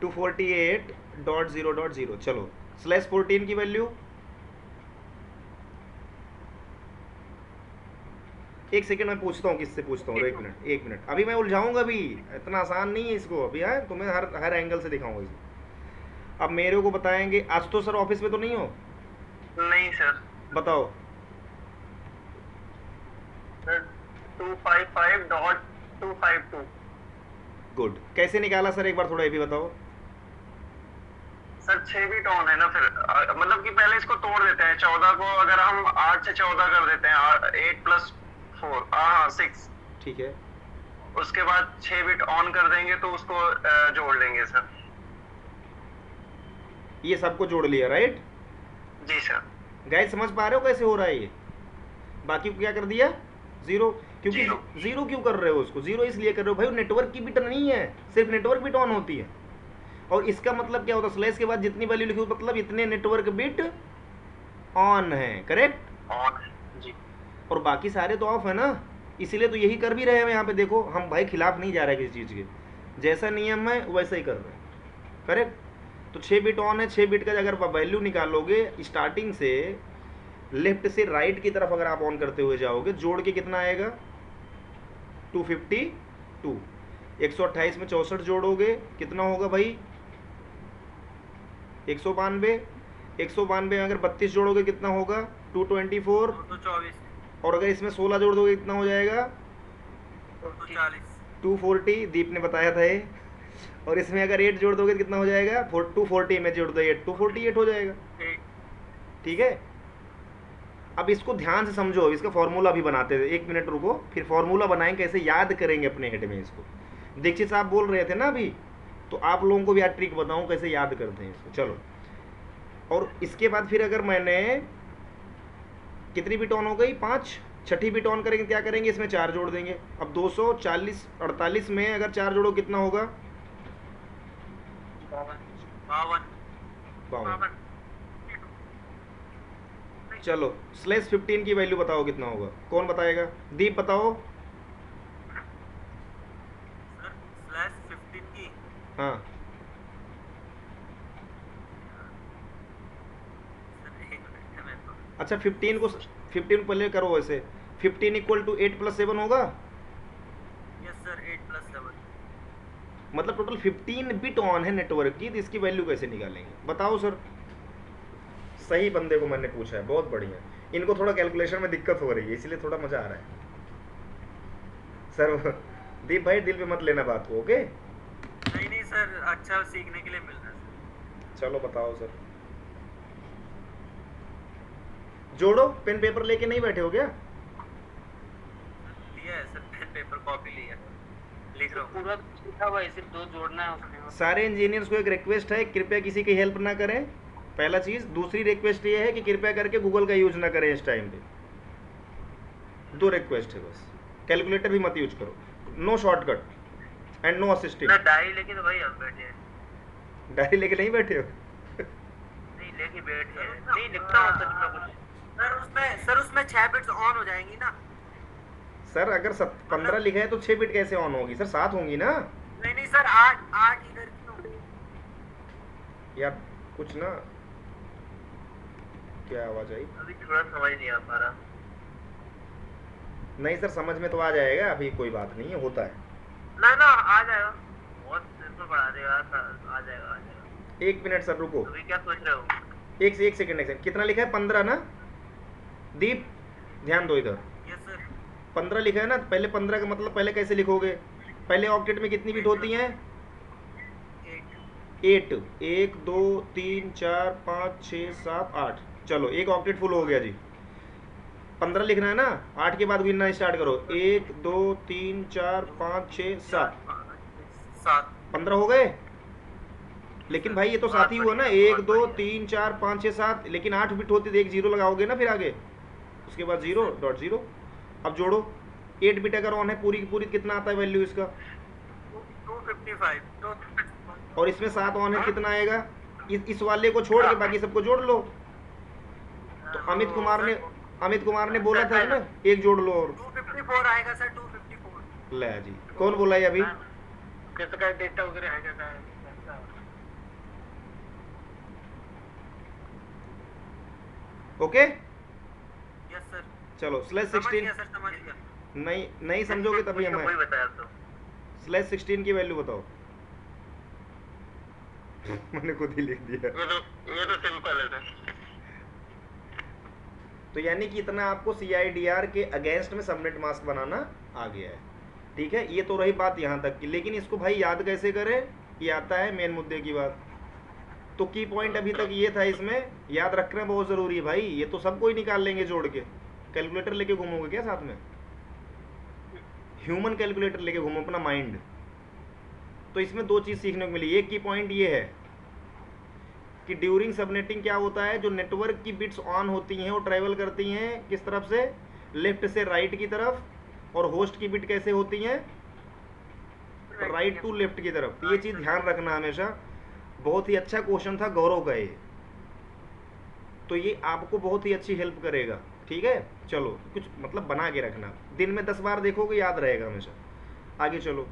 248.0.0। चलो /14 की वैल्यू, एक सेकंड में पूछता हूँ, किससे पूछता हूँ, एक मिनट अभी मैं उलझाऊंगा भी, इतना आसान नहीं है इसको अभी, है तुम्हें हर एंगल से दिखाऊंगा इसे। अब मेरे को बताएंगे, आज तो सर ऑफिस में तो नहीं हो? नहीं सर। बताओ। 255.252। गुड, कैसे निकाला सर, एक बार थोड़ा ये भी बताओ। सर 6 बिट ऑन है ना, फिर मतलब कि पहले इसको तोड़ देते हैं। 14 को अगर हम 8 से 14 कर देते हैं, 8 + 4 6, ठीक है, उसके बाद 6 बिट ऑन कर देंगे तो उसको जोड़ लेंगे सर। ये सबको जोड़ लिया, राइट? जी सर। गाइस समझ पा रहे हो कैसे हो रहा है ये? बाकी को क्या कर दिया, जीरो, क्योंकि जीरो। जीरो क्यों कर रहे हो उसको? जीरो इसलिए कर रहे हो भाई, नेटवर्क की बिट नहीं है, सिर्फ नेटवर्क बिट ऑन होती है। और इसका मतलब क्या होता है, स्लैश के बाद जितनी वैल्यू लिखी हो मतलब इतने नेटवर्क बिट ऑन है, करेक्ट? ऑन जी। और बाकी सारे तो ऑफ है ना, इसीलिए तो यही कर भी रहे हैं यहाँ पे। देखो हम भाई खिलाफ नहीं जा रहे किसी चीज़ के, जैसा नियम है वैसा ही कर रहे हैं, करेक्ट? तो 6 बिट ऑन है, 6 बिट का अगर वैल्यू निकालोगे स्टार्टिंग से लेफ्ट से राइट की तरफ, अगर आप ऑन करते हुए जाओगे, जोड़ के कितना आएगा? 252। 128 में 64 जोड़ोगे कितना होगा भाई? 192। 192 में अगर 32 जोड़ोगे कितना होगा? 224। 224 और अगर इसमें 16 जोड़ दोगे कितना हो जाएगा? 240 240, दीप ने बताया था ये। और इसमें अगर 8 जोड़ दोगे तो कितना हो जाएगा? 240 में जोड़ दो 8, 248 हो जाएगा, ठीक है? अब इसको ध्यान से समझो, इसका फॉर्मूला भी बनाते थे। 1 मिनट रुको, फिर फॉर्मूला बनाएंगे, कैसे याद करेंगे अपने हेड में इसको। दीक्षित साहब बोल रहे थे ना अभी, तो आप लोगों को भी याद ट्रिक बताऊं कैसे याद करते हैं इसको। चलो, और इसके बाद फिर अगर मैंने कितनी बिट ऑन हो गई? 5। छठी बिट ऑन करेंगे, क्या करेंगे? इसमें 4 जोड़ देंगे। अब 248 में अगर 4 जोड़ो कितना होगा? 52। चलो /15 की वैल्यू बताओ कितना होगा, कौन बताएगा? दीप बताओ। सर /15 की हाँ, सर 1 मिनट है, मैं तो अच्छा 15 को पहले करो वैसे। 15 = 8 + 7 होगा, यस सर 8 + 7। मतलब टोटल 15 बिट ऑन है नेटवर्क की, तो इसकी वैल्यू कैसे निकालेंगे बताओ सर? सही बंदे को मैंने पूछा है, बहुत बढ़िया। इनको थोड़ा कैलकुलेशन में दिक्कत हो रही है, इसलिए थोड़ा मजा आ रहा है सर। दीप भाई दिल पे मत लेना बात को, ओके? नहीं सर, अच्छा सीखने के लिए मिल रहा है सर। चलो बताओ सर, जोड़ो। पेन पेपर लेके नहीं बैठे हो क्या? लिया है सर, पेन पेपर कॉपी लिया है, लिख रहा हूँ। पूरा लिखा हुआ है, सिर्फ 2 जोड़ना है उसमें। सारे इंजीनियर्स को एक रिक्वेस्ट है, कृपया किसी की हेल्प ना करें, पहला चीज। दूसरी रिक्वेस्ट ये है कि कृपया करके गूगल का यूज ना करें इस टाइम पे। 2 रिक्वेस्ट है बस। कैलकुलेटर भी मत यूज करो, no shortcut and no assistant. मैं डायरी लेके तो भाई हम बैठे हैं। डायरी लेके नहीं बैठे हो? नहीं लेके बैठे हैं, नहीं लिखता हूँ सच में कुछ। सर उसमें 6 बिट्स ऑन हो जाएंगी ना? सर अगर 15 लिखा है तो 6 बिट कैसे ऑन होगी सर? 7 होंगी ना नहीं सर, 8 इधर की होगी। यार, कुछ ना, क्या आवाज आई? अभी थोड़ा समझ नहीं आ पा रहा। नहीं सर, समझ में तो आ जाएगा, अभी कोई बात नहीं है, होता है। ना आ जाएगा, बहुत सिंपल पढ़ा देगा, आ जाएगा। एक मिनट सर रुको, अभी क्या सोच रहे हो? एक सेकंड कितना लिखा है? 15 ना दीप, ध्यान दो इधर। Yes sir. 15 लिखा है ना, पहले 15 का मतलब पहले कैसे लिखोगे? पहले ऑक्टेट में कितनी बिट होती हैं? 8। 1 2 3 4 5 6 7 8। चलो एक ऑक्टेट फुल हो गया जी। 15 लिखना है ना, 8 के बाद गिनना स्टार्ट करो। 1 2 3 4 5 6 7। 7। 15 हो गए। लेकिन भाई ये तो साथ ही हुआ ना, 1 2 3 4 5 6 7। लेकिन 8 बिट होती तो एक जीरो लगाओगे ना फिर आगे, उसके बाद 0.0। अब जोड़ो, 8 बिट अगर ऑन है पूरी की पूरी, कितना आता है वैल्यू इसका? 255। और इसमें 7 ऑन है, कितना आएगा? इस वाले को छोड़ के बाकी सबको जोड़ लो। तो अमित कुमार ने बोला था ना, एक जोड़ लो और 254 आएगा सर, 254। ले जी, कौन बोला है अभी? किसका डेटा वगैरह है क्या? Okay yes sir. चलो स्लैश समझ 16। गया सर, समझ गया। नहीं समझोगे तभी मुझे हमें कोई बताया तो। स्लैश 16 की वैल्यू बताओ। मैंने खुद ही लिख दिया। ये तो सिंपल है सर। तो यानी कि इतना आपको CIDR के अगेंस्ट में सबनेट मास्क बनाना आ गया है। ठीक है, ये तो रही बात यहाँ तक की। लेकिन इसको भाई याद कैसे करें, ये आता है मेन मुद्दे की बात। तो की पॉइंट अभी तक ये था, इसमें याद रखना बहुत ज़रूरी है भाई। ये तो सब कोई निकाल लेंगे जोड़ के। कैलकुलेटर लेके घूमोगे क्या साथ में? ह्यूमन कैलकुलेटर लेके घूमो अपना माइंड। तो इसमें दो चीज़ सीखने को मिली। एक की पॉइंट ये है कि ड्यूरिंग सबनेटिंग क्या होता है, जो नेटवर्क की बिट्स ऑन होती हैं वो ट्रैवल करती हैं किस तरफ से? लेफ्ट से राइट की तरफ। और होस्ट की बिट कैसे होती हैं? राइट टू लेफ्ट की तरफ। तो ये चीज़ ध्यान रखना हमेशा। बहुत ही अच्छा क्वेश्चन था गौरव का ये, तो ये आपको बहुत ही अच्छी हेल्प करेगा। ठीक है, चलो कुछ मतलब बना के रखना, दिन में 10 बार देखोगे याद रहेगा हमेशा। आगे चलो,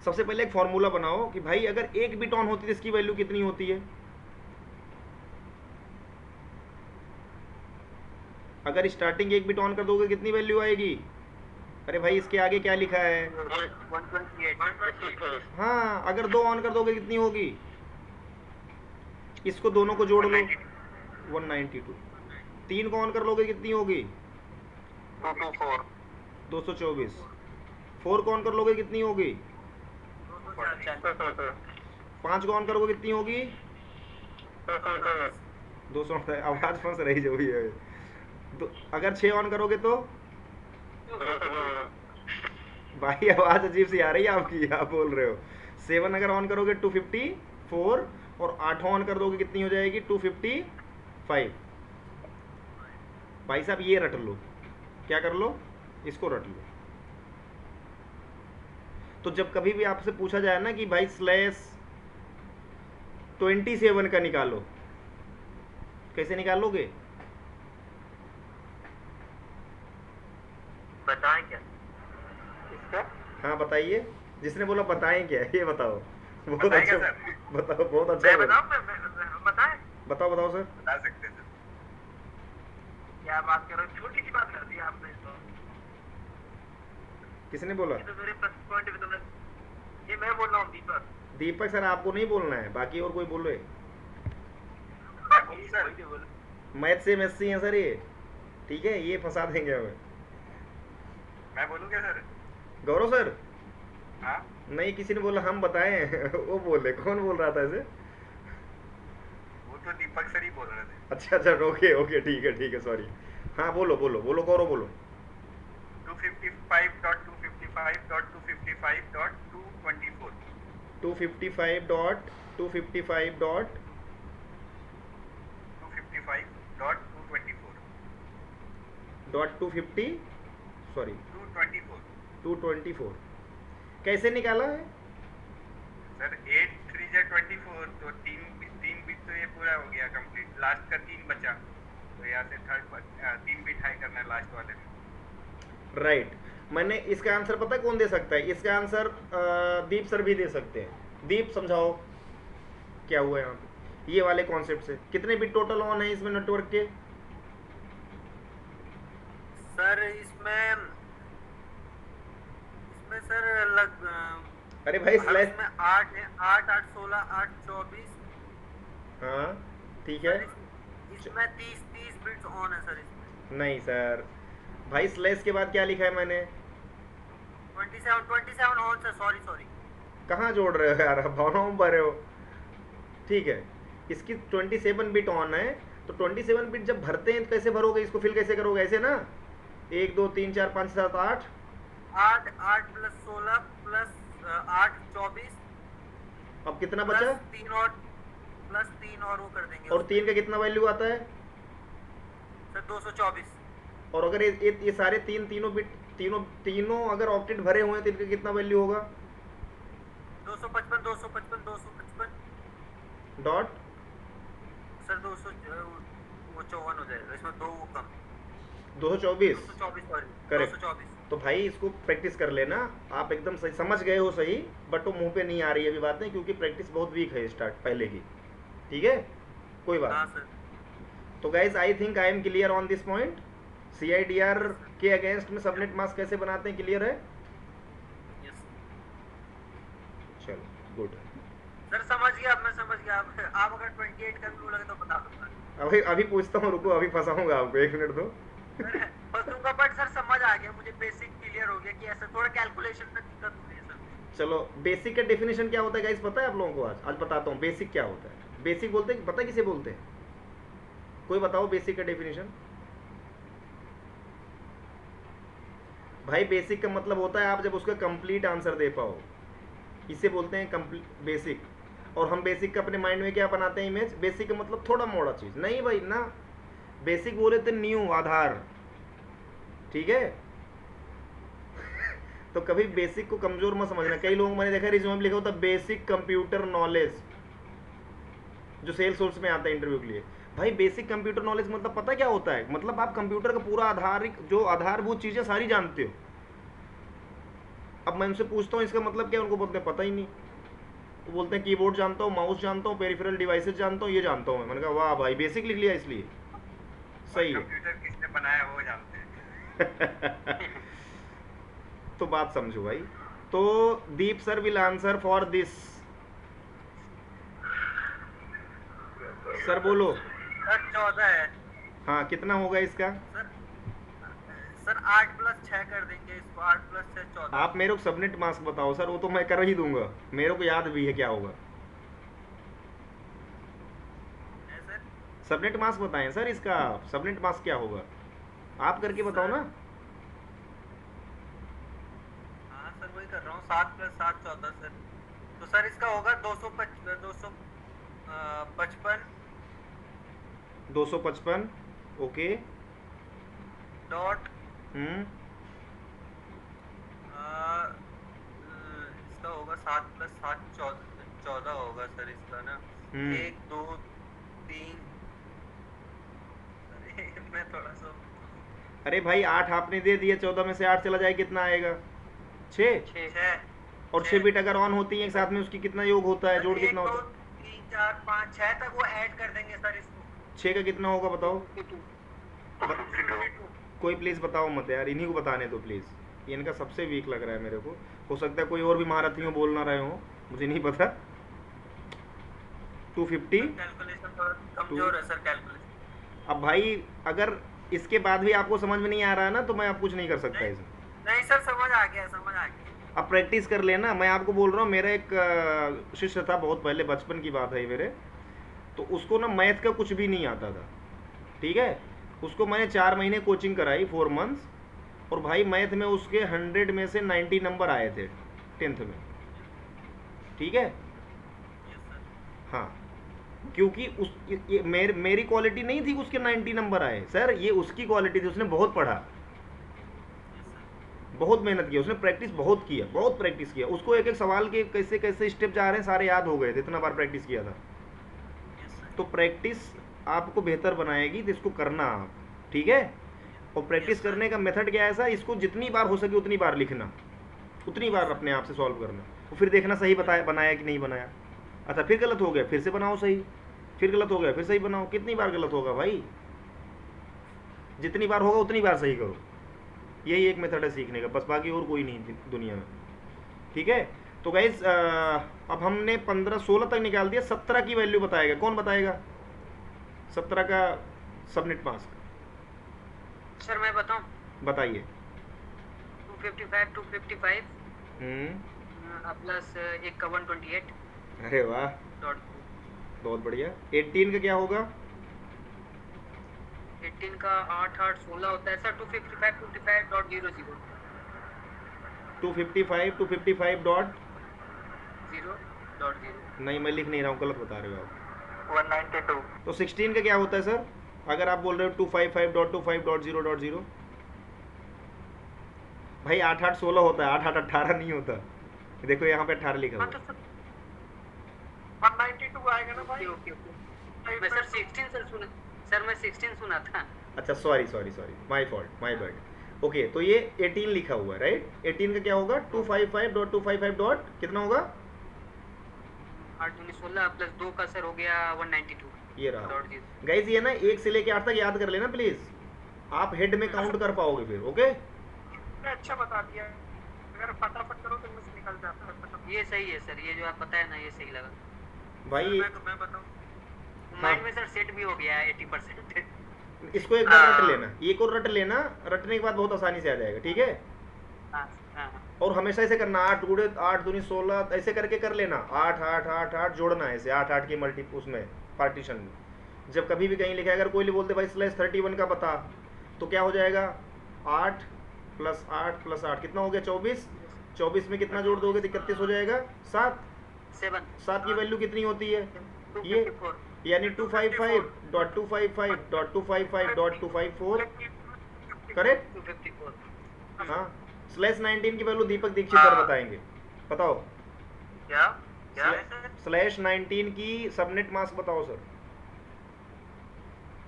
सबसे पहले एक फॉर्मूला बनाओ कि भाई अगर एक बिट ऑन होती है तो इसकी वैल्यू कितनी होती है? अगर स्टार्टिंग एक बिट ऑन कर दोगे कितनी वैल्यू आएगी? अरे भाई इसके आगे क्या लिखा है? 128। हाँ, अगर 2 ऑन कर दोगे कितनी होगी? इसको दोनों को जोड़ लो, 192। 3 को ऑन कर लोगे कितनी होगी? 224। 4 को ऑन कर लोगे कितनी होगी? 5 को ऑन करोगे कितनी होगी? 200। आवाज फंस रही जो भी है। तो अगर 6 ऑन करोगे तो भाई आवाज अजीब सी आ रही है आपकी, आप बोल रहे हो। 7 अगर ऑन करोगे 254, और 8 ऑन कर दोगे कितनी हो जाएगी? 255। भाई साहब ये रट लो, क्या कर लो? इसको रट लो। तो जब कभी भी आपसे पूछा जाए ना कि भाई स्लैश 27 का निकालो, कैसे निकालोगे? बताएं क्या? हाँ बताइए, जिसने बोला बताएं क्या, ये बताओ। बहुत बताएं अच्छा, क्या सर? बताओ, बहुत अच्छा मैं बोला। बताऊं? बताएं? बताओ सर। बता सकते हैं सर। क्या बात कर रहे हो? छोटी सी बात कर दी आपने तो। किसने बोला? ये तो मेरे प्लस पॉइंट पे तुमने, ये मैं बोल रहा हूँ दीपक। दीपक सर आपको नहीं बोलना है, बाकी और कोई बोलो। मैं बोलूं सर? मैथ से MSc है सर ये, ठीक है, ये फंसा देंगे हमें। मैं बोलूं क्या सर? गौरव सर? हाँ, नहीं, किसी ने बोला हम बताएं। वो बोले, कौन बोल रहा था ऐसे? वो तो दीपक सर ही बोल रहे थे। अच्छा, ओके, ठीक है, सॉरी। हाँ बोलो गौरव, बोलो। 255.255.255.224। 255.255.254 224 कैसे निकाला है? सर 8 3 जा 24, तो 3 बिट तो ये पूरा हो गया कंप्लीट। लास्ट का 3 बचा, तो यहाँ से 3 बिट हाई करना है लास्ट वाले में। राइट। मैंने इसका आंसर पता है कौन दे सकता है? इसका आंसर दीप सर भी दे सकते हैं। दीप समझाओ क्या हुआ यहाँ पे, ये वाले कॉन्सेप्ट से। कितने बिट टोटल ऑन है इसमें नेटवर्क के? सर इसमें सर अरे भाई स्लैश, इसमें 8 है, 8 8 16 8 24। हाँ ठीक है। इसमें 30 बिट्स ऑन है सर इसमें। नहीं सर, भाई स्लैश के बाद क्या लिखा है मैंने? 27 ऑन सर, सॉरी। कहाँ जोड़ रहे हो यार, आप भावनाओं में भर रहे हो। ठीक है, इसकी 27 बिट ऑन है, तो 27 बिट जब भरते हैं तो कैसे भरोगे इसको, फिल कैसे करोगे? ऐसे ना, 1 2 3 4 5 7 8 8 प्लस 16 प्लस 8 24। अब कितना बचा? प्लस 3 और वो कर देंगे और 3 का कितना वैल्यू आता है सर? 224। और अगर ये सारे तीनों बिट तीनों अगर ऑक्टेट भरे हुए हैं तो इनका कितना वैल्यू होगा? 255 डॉट सर 200 वो 54 हो जाएगा, इसमें 2 वो कम। 224 224 सॉरी, करेक्ट। 224। तो भाई इसको प्रैक्टिस कर लेना, आप एकदम सही समझ गए हो सही, बट वो मुंह पे नहीं आ रही है अभी बातें, क्योंकि प्रैक्टिस बहुत वीक है स्टार्ट पहले की। ठीक है, कोई बात हाँ नहीं। सर। तो guys I think I am clear on this point. CIDR के अगेंस्ट में सबनेट मास्क कैसे बनाते हैं, क्लियर है? यस चलो गुड। सर, समझ गया, अब मैं समझ गया। आप अगर 28 का भी लगे तो बता दूंगा। अभी पूछता हूँ, रुको अभी फंसाऊंगा आपको, 1 मिनट दो। फंसूंगा, बट सर समझ आ गया मुझे, बेसिक क्लियर हो गया कि ऐसे थोड़ा कैलकुलेशन में दिक्कत हो रही है सर। चलो, बेसिक का डेफिनेशन क्या होता है गाइस, पता है आप लोगों को? आज बताता हूँ बेसिक क्या होता है। बेसिक बोलते हैं, पता है किसे बोलते हैं? कोई बताओ बेसिक का डेफिनेशन। भाई बेसिक का मतलब होता है आप जब उसका कंप्लीट आंसर दे पाओ, इसे बोलते हैं कंप्लीट बेसिक। और हम बेसिक का अपने माइंड में क्या बनाते हैं इमेज, बेसिक का मतलब थोड़ा मोड़ा चीज नहीं भाई ना। बेसिक बोले थे न्यू, आधार, ठीक है। तो कभी बेसिक को कमजोर मत समझना। कई लोगों मैंने देखा रिज्यूमे में लिखा होता बेसिक कंप्यूटर नॉलेज, जो सेल्स सोर्स में आता है इंटरव्यू के लिए। भाई बेसिक कंप्यूटर नॉलेज मतलब पता क्या होता है? मतलब आप कंप्यूटर का पूरा जो आधारभूत चीजें सारी जानते हो। अब मैं उनसे पूछता हूँ इसका मतलब क्या, उनको बोलते हैं पता ही नहीं। वो बोलते हैं कीबोर्ड जानता हूँ, माउस जानता हूँ, पेरिफेरल डिवाइसेस जानता हूँ, ये जानता हूँ। मैंने कहा वाह भाई, बेसिक लिख लिया इसलिए सही है। कंप्यूटर किसने बनाया वो जानते हैं। तो बात समझो भाई। तो Deep sir will answer for this. Sir बोलो। सर 14 है। हाँ, कितना होगा इसका? सर 8 प्लस 6 कर देंगे इसको, 8 प्लस 6 14। आप मेरे को सबनेट मास्क बताओ सर, वो तो मैं कर ही दूंगा, मेरे को याद भी है क्या होगा। सर सबनेट मास्क बताएं सर, इसका सबनेट मास्क क्या होगा आप करके बताओ ना। हाँ सर, वही कर रहा हूँ। 7 प्लस 7 14 सर। तो सर इसका होगा 255 ओके। डॉट इसका होगा 7 प्लस 7 14 होगा सर इसका ना। 1 2 3 मैं थोड़ा सा। अरे भाई 8 आपने दे दिया, 14 में से 8 चला जाए कितना आएगा? 6। 6 और 6 बिट अगर ऑन होती है एक साथ में, उसकी कितना योग होता है, जोड़ कितना होता है? 3 4 5 6 तक वो ऐड कर देंगे सर इसको। 6 का कितना होगा बताओ? कोई प्लीज बताओ मत यार, इन्हीं को बताने दो प्लीज। ये इनका सबसे वीक लग रहा है मेरे को। हो सकता है कोई और भी महारथी हो, बोल ना रहे हो, मुझे नहीं पता। 250 कैलकुलेशन थोड़ा कमजोर है सर, कैलकुलेशन। अब भाई अगर इसके बाद भी आपको समझ में नहीं आ रहा है ना, तो मैं अब कुछ नहीं कर सकता इसमें। नहीं सर, समझ आ गया, समझ आ गया। अब प्रैक्टिस कर लेना। मैं आपको बोल रहा हूँ, मेरा एक शिष्य था, बहुत पहले बचपन की बात है मेरे, तो उसको ना मैथ का कुछ भी नहीं आता था, ठीक है। उसको मैंने 4 महीने कोचिंग कराई, 4 मंथ्स, और भाई मैथ में उसके 100 में से 90 नंबर आए थे 10th में, ठीक है। हाँ, क्योंकि मेरी क्वालिटी नहीं थी उसके 90 नंबर आए सर, ये उसकी क्वालिटी थी। उसने बहुत पढ़ा, बहुत मेहनत किया, उसने प्रैक्टिस बहुत किया, बहुत प्रैक्टिस किया। उसको एक एक सवाल के कैसे कैसे स्टेप जा रहे हैं सारे याद हो गए थे, इतना बार प्रैक्टिस किया था। तो प्रैक्टिस आपको बेहतर बनाएगी, तो इसको करना आप, ठीक है। और प्रैक्टिस करने का मेथड क्या है ऐसा, इसको जितनी बार हो सके उतनी बार लिखना, उतनी बार अपने आप से सॉल्व करना, और फिर देखना सही बनाया कि नहीं बनाया। अच्छा, फिर गलत हो गया फिर से बनाओ सही, फिर गलत हो गया फिर सही बनाओ। कितनी बार गलत होगा भाई? जितनी बार होगा उतनी बार सही करो। यही एक मेथड है सीखने का, बस बाकी और कोई नहीं दुनिया में, ठीक है। तो गाइज अब हमने 15 16 तक निकाल दिया, 17 की वैल्यू बताएगा, कौन बताएगा 17 का सबनेट मास्क? सर मैं बताऊं, बताइए। 255 255 हम्म, प्लस एक का 128 अरे वाह, डॉट बहुत बढ़िया। 18 का क्या होगा? 18 का 8 8 16 होता है सर। 255 255.00 255 255 डॉट 0.0 नहीं, मैं लिख नहीं रहा हूँ, गलत बता रहे हो आप। 192 तो 16 का क्या होता है सर, अगर आप बोल रहे हो 255.25.0.0? भाई 8 8 16 होता है, 8 8 18 नहीं होता। देखो यहाँ पे 18 लिखा हाँ हुआ तो है। 192 आएगा ना भाई। ओके ओके मैं सर 16 सर सुना, सर मैं 16 सुना था। अच्छा sorry sorry sorry, my fault, my bad. Okay, तो ये 18 लिखा हुआ है, राइट? 18 का क्या होगा? 255.255 डॉट कितना होगा? 8 दूनी 16 प्लस 2 का सर हो गया 192 ये रहा। डॉट 0। गाइस ये ना 1 से लेके 8 तक याद कर लेना प्लीज, आप हेड में काउंट कर पाओगे फिर। ओके, ने अच्छा बता दिया, अगर फटाफट करो तो मुझे निकल जाता है फटाफट। ये सही है सर, ये जो आप बताया ना ये सही लगा। भाई मैं बताऊं, माइंड में सर सेट भी हो गया है 80%। इसको एक बार रट लेना, एक और रट लेना, रटने के बाद बहुत आसानी से आ जाएगा, ठीक है? हाँ हाँ और हमेशा ऐसे करना, 8 गुणे 8 दूनी 16 ऐसे करके कर लेना, 8 8 8 8 जोड़ना है ऐसे, 8 8 की मल्टी उसमें पार्टीशन में। जब कभी भी कहीं लिखा है, अगर कोई बोलते भाई /31 का बता, तो क्या हो जाएगा? 8 + 8 + 8 कितना हो गया? 24। 24 में कितना जोड़ दोगे तो 31 हो जाएगा। 7 7 7 की वैल्यू कितनी होती है? ये 254 यानी 255.255.255.254 करेक्ट? 254 हाँ। /19 की वैल्यू दीपक दीक्षित सर बताएंगे, बताओ। क्या क्या /19 की सबनेट मास्क बताओ सर।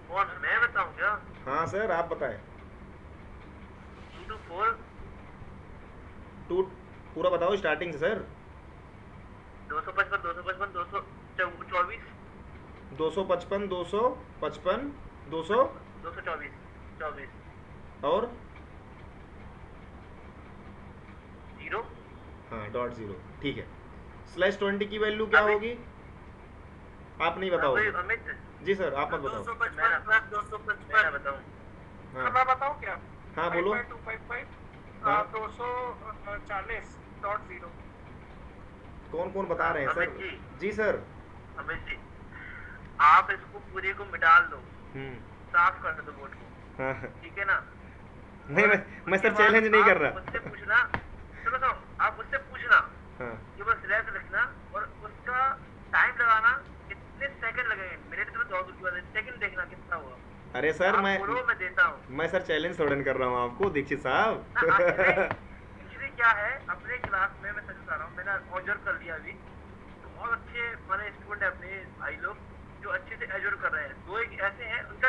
कौन, मैं बताऊं क्या? हाँ सर आप बताएं। 2 टू पूरा बताओ स्टार्टिंग से सर। 255 255 224 255 255 200 224 24 और 0 हाँ .0, ठीक है। /20 की वैल्यू क्या अमित। होगी? आप नहीं बताओगे? अमित जी सर आप मत बताओ। 255 + 255 मैं बताऊं। हाँ मैं बताऊं क्या? हाँ बोलो। 255 हाँ। 240.0। कौन कौन बता रहे हैं अमित सर? जी। जी सर। अमित जी, आप इसको पूरे को मिटा दो, हम्म, साफ कर दो बोर्ड को, हाँ ठीक है ना? नहीं मैं सर चैलेंज नहीं कर रहा। मुझसे पूछना, सुनो आप मुझसे पूछना हाँ कि बस स्लैश लिखना और उसका टाइम लगाना, कितने सेकंड लगेंगे, मिनट तो 2 की बात है, सेकंड देखना कितना हुआ। अरे सर आप मैं बोलो, मैं देता हूँ मैं सर चैलेंज थोड़न कर रहा हूँ आपको दीक्षित साहब। ना। एक्चुअली क्या है, अपने क्लास में मैं सच बता रहा हूँ, मैंने ऑब्जर्व कर लिया अभी, बहुत अच्छे हमारे स्टूडेंट है अपने भाई लोग जो अच्छे से एजोर कर रहे हैं। 2 एक ऐसे हैं, उनका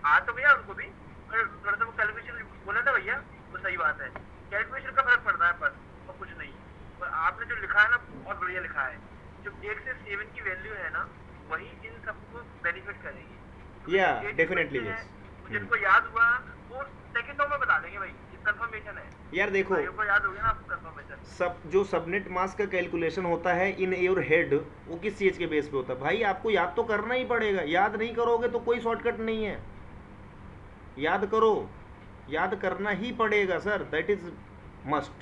आ तो भैया उनको भी, पर थोड़ा सा वो कैलकुलेशन बोला था भैया, वो सही बात है, कैलकुलेशन का फर्क पड़ता है बस, और कुछ नहीं। पर आपने जो लिखा है ना, बहुत बढ़िया लिखा है। जो 1 से 7 की वैल्यू है ना, वही इन सबको बेनिफिट करेगी। या ये जो डेफिनेटली बच्चे यस। हैं, जिनको याद हुआ वो सेकंडों में बता देंगे भाई, ये कंफर्मेशन है। यार देखो, भाइयों को याद हो गया ना आपको कंफर्मेशन। सब जो सबनेट मास्क का कैलकुलेशन होता है इन योर हेड, वो किस चीज़ के बेस पे होता है? भाई आपको याद तो करना ही पड़ेगा, याद नहीं करोगे तो कोई शॉर्टकट नहीं है। याद करो, याद करना ही पड़ेगा sir, that is must.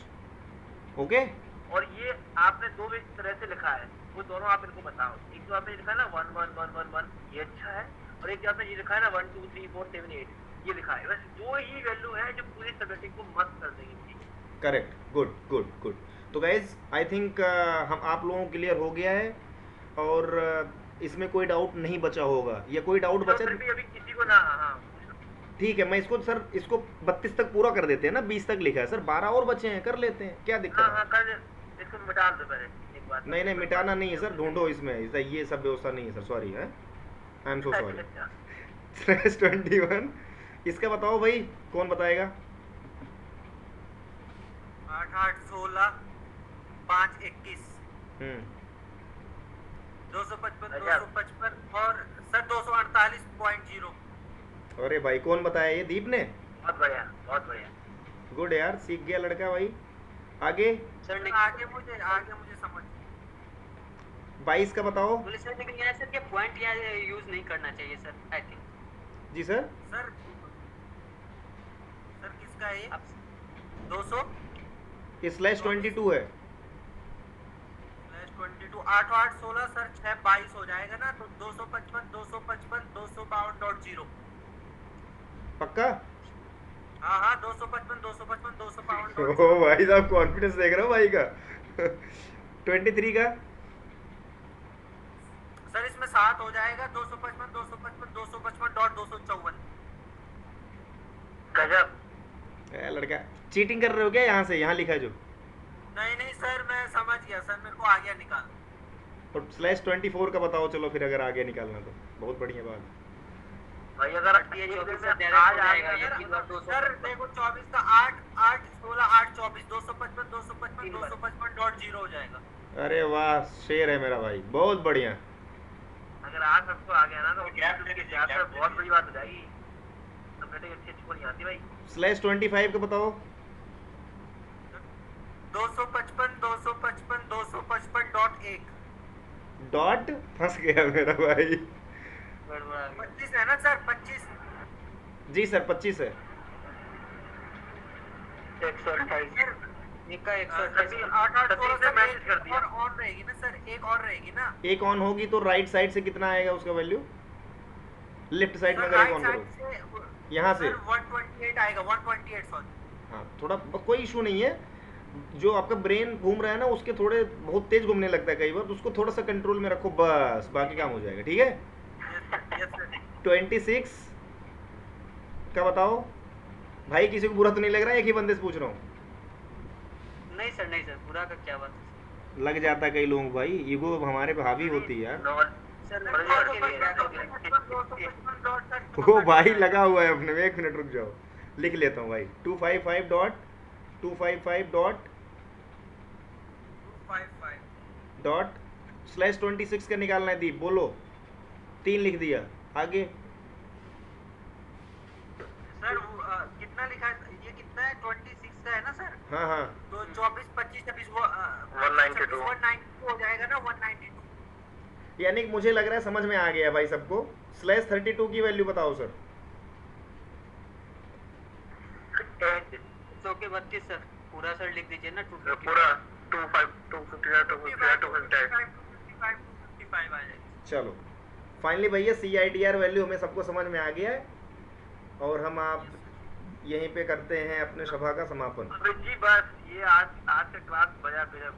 Okay, और ये आपने 2 इस तरह से लिखा है, वो दोनों आप इनको बताओ। एक तो आपने लिखा है ना 1 1 1 1 1, ये अच्छा है, और एक आपने ये लिखा है ना 1 2 3 4 7 8, ये लिखा है। बस 2 ही वैल्यू है जो पूरी सबनेटिंग को मस्त कर देगी। Correct, good good good. तो गाइज आई थिंक हम आप लोगों को क्लियर हो गया है, और इसमें कोई डाउट नहीं बचा होगा, या कोई डाउट तो बचा? फिर भी अभी किसी को ना, हाँ ठीक है, मैं इसको सर इसको 32 तक पूरा कर देते हैं ना, 20 तक लिखा है सर, 12 और बचे हैं, कर लेते हैं, क्या दिक्कत हाँ है? हाँ, कर इसको मिटा दो पहले एक बार। नहीं नहीं मिटाना नहीं है सर, ढूंढो इसमें, ये सब व्यवस्था नहीं है सर, सॉरी है, आई एम सो सॉरी। अच्छा, /21 इसका बताओ भाई, कौन बताएगा? 8 8 16 5 21 हम्म, 255 अच्छा। 255 और सर 248.0। अरे भाई कौन बताया? ये दीप ने? बहुत बढ़िया बहुत बढ़िया। गुड यार, सीख गया लड़का भाई। आगे सर आगे मुझे समझ 22 का बताओ। बोले सर लेकिन यहाँ सर क्या पॉइंट यहाँ यूज नहीं करना चाहिए सर, आई थिंक। जी सर, सर किसका है ये? 200 ये /22 है। 22 8 8 16 सर 6 22 हो जाएगा ना, तो 255 पक्का? हाँ 255 ओ भाई साहब कॉन्फिडेंस देख रहे हो भाई का। 23 का सर इसमें 7 हो जाएगा, 255 गजब। लड़का चीटिंग कर रहे हो क्या? यहाँ से यहाँ लिखा है जो। नहीं सर मैं समझ गया सर, मेरे को आ गया निकाल। तो /24 का बताओ चलो फिर, अगर आगे निकालना तो बहुत बढ़िया बात। भाई अगर ये 24 में से direct आज हो जाएगा, आएगा ये तीन बार 200 सर देखो 24 का 8 8 16 8 24 255 हो जाएगा। अरे वाह, शेर है मेरा भाई, बहुत बढ़िया। अगर आज सबको आ गया ना तो गैप लेके ज्यादा बहुत बड़ी बात हो जाएगी। सबनेटिंग अच्छी को नहीं आती भाई। /25 का बताओ। 255 डॉट फंस गया मेरा भाई। 25 है ना सर? 25 जी सर 25 है। 128 एक का 128 8 8 16 से मैसेज कर दिया। और ऑन रहेगी ना सर, एक और रहेगी ना। एक ऑन होगी तो राइट साइड से कितना आएगा उसका वैल्यू? लेफ्ट साइड में अगर एक ऑन करो यहाँ से 128 आएगा, 128 सॉरी। हाँ, थोड़ा कोई इशू नहीं है। जो आपका ब्रेन घूम रहा है ना, उसके थोड़े बहुत तेज घूमने लगता है कई बार, तो उसको थोड़ा सा कंट्रोल में रखो बस, बाकी काम हो जाएगा। ठीक है। 26 का बताओ भाई। किसी को बुरा तो नहीं लग रहा है? एक ही बंदे से पूछ रहा हूँ। नहीं सर बुरा का क्या बात है? लग जाता है कई लोगों को भाई, ईगो हमारे पे हावी होती है यार। सर वो भाई लगा हुआ है अपने में। 1 मिनट रुक जाओ, लिख लेता हूँ भाई। 255.255./26 का निकालना है दीप, बोलो। 3 लिख दिया, आगे। सर कितना लिखा है? ये कितना है? 26 का है ना सर? हाँ तो 24 25 26 वो 192 192 हो जाएगा ना, 192। यानी कि मुझे लग रहा है समझ में आ गया भाई सबको। /32 की वैल्यू बताओ सर। 32 सर पूरा सर लिख दीजिए ना। पूरा 255 आ जाएगा। चलो फाइनली भैया CIDR वैल्यू हमें सबको समझ में आ गया है, और हम आप यहीं पे करते हैं अपने सभा का समापन। जी बस ये आज का क्लास बजा गजब।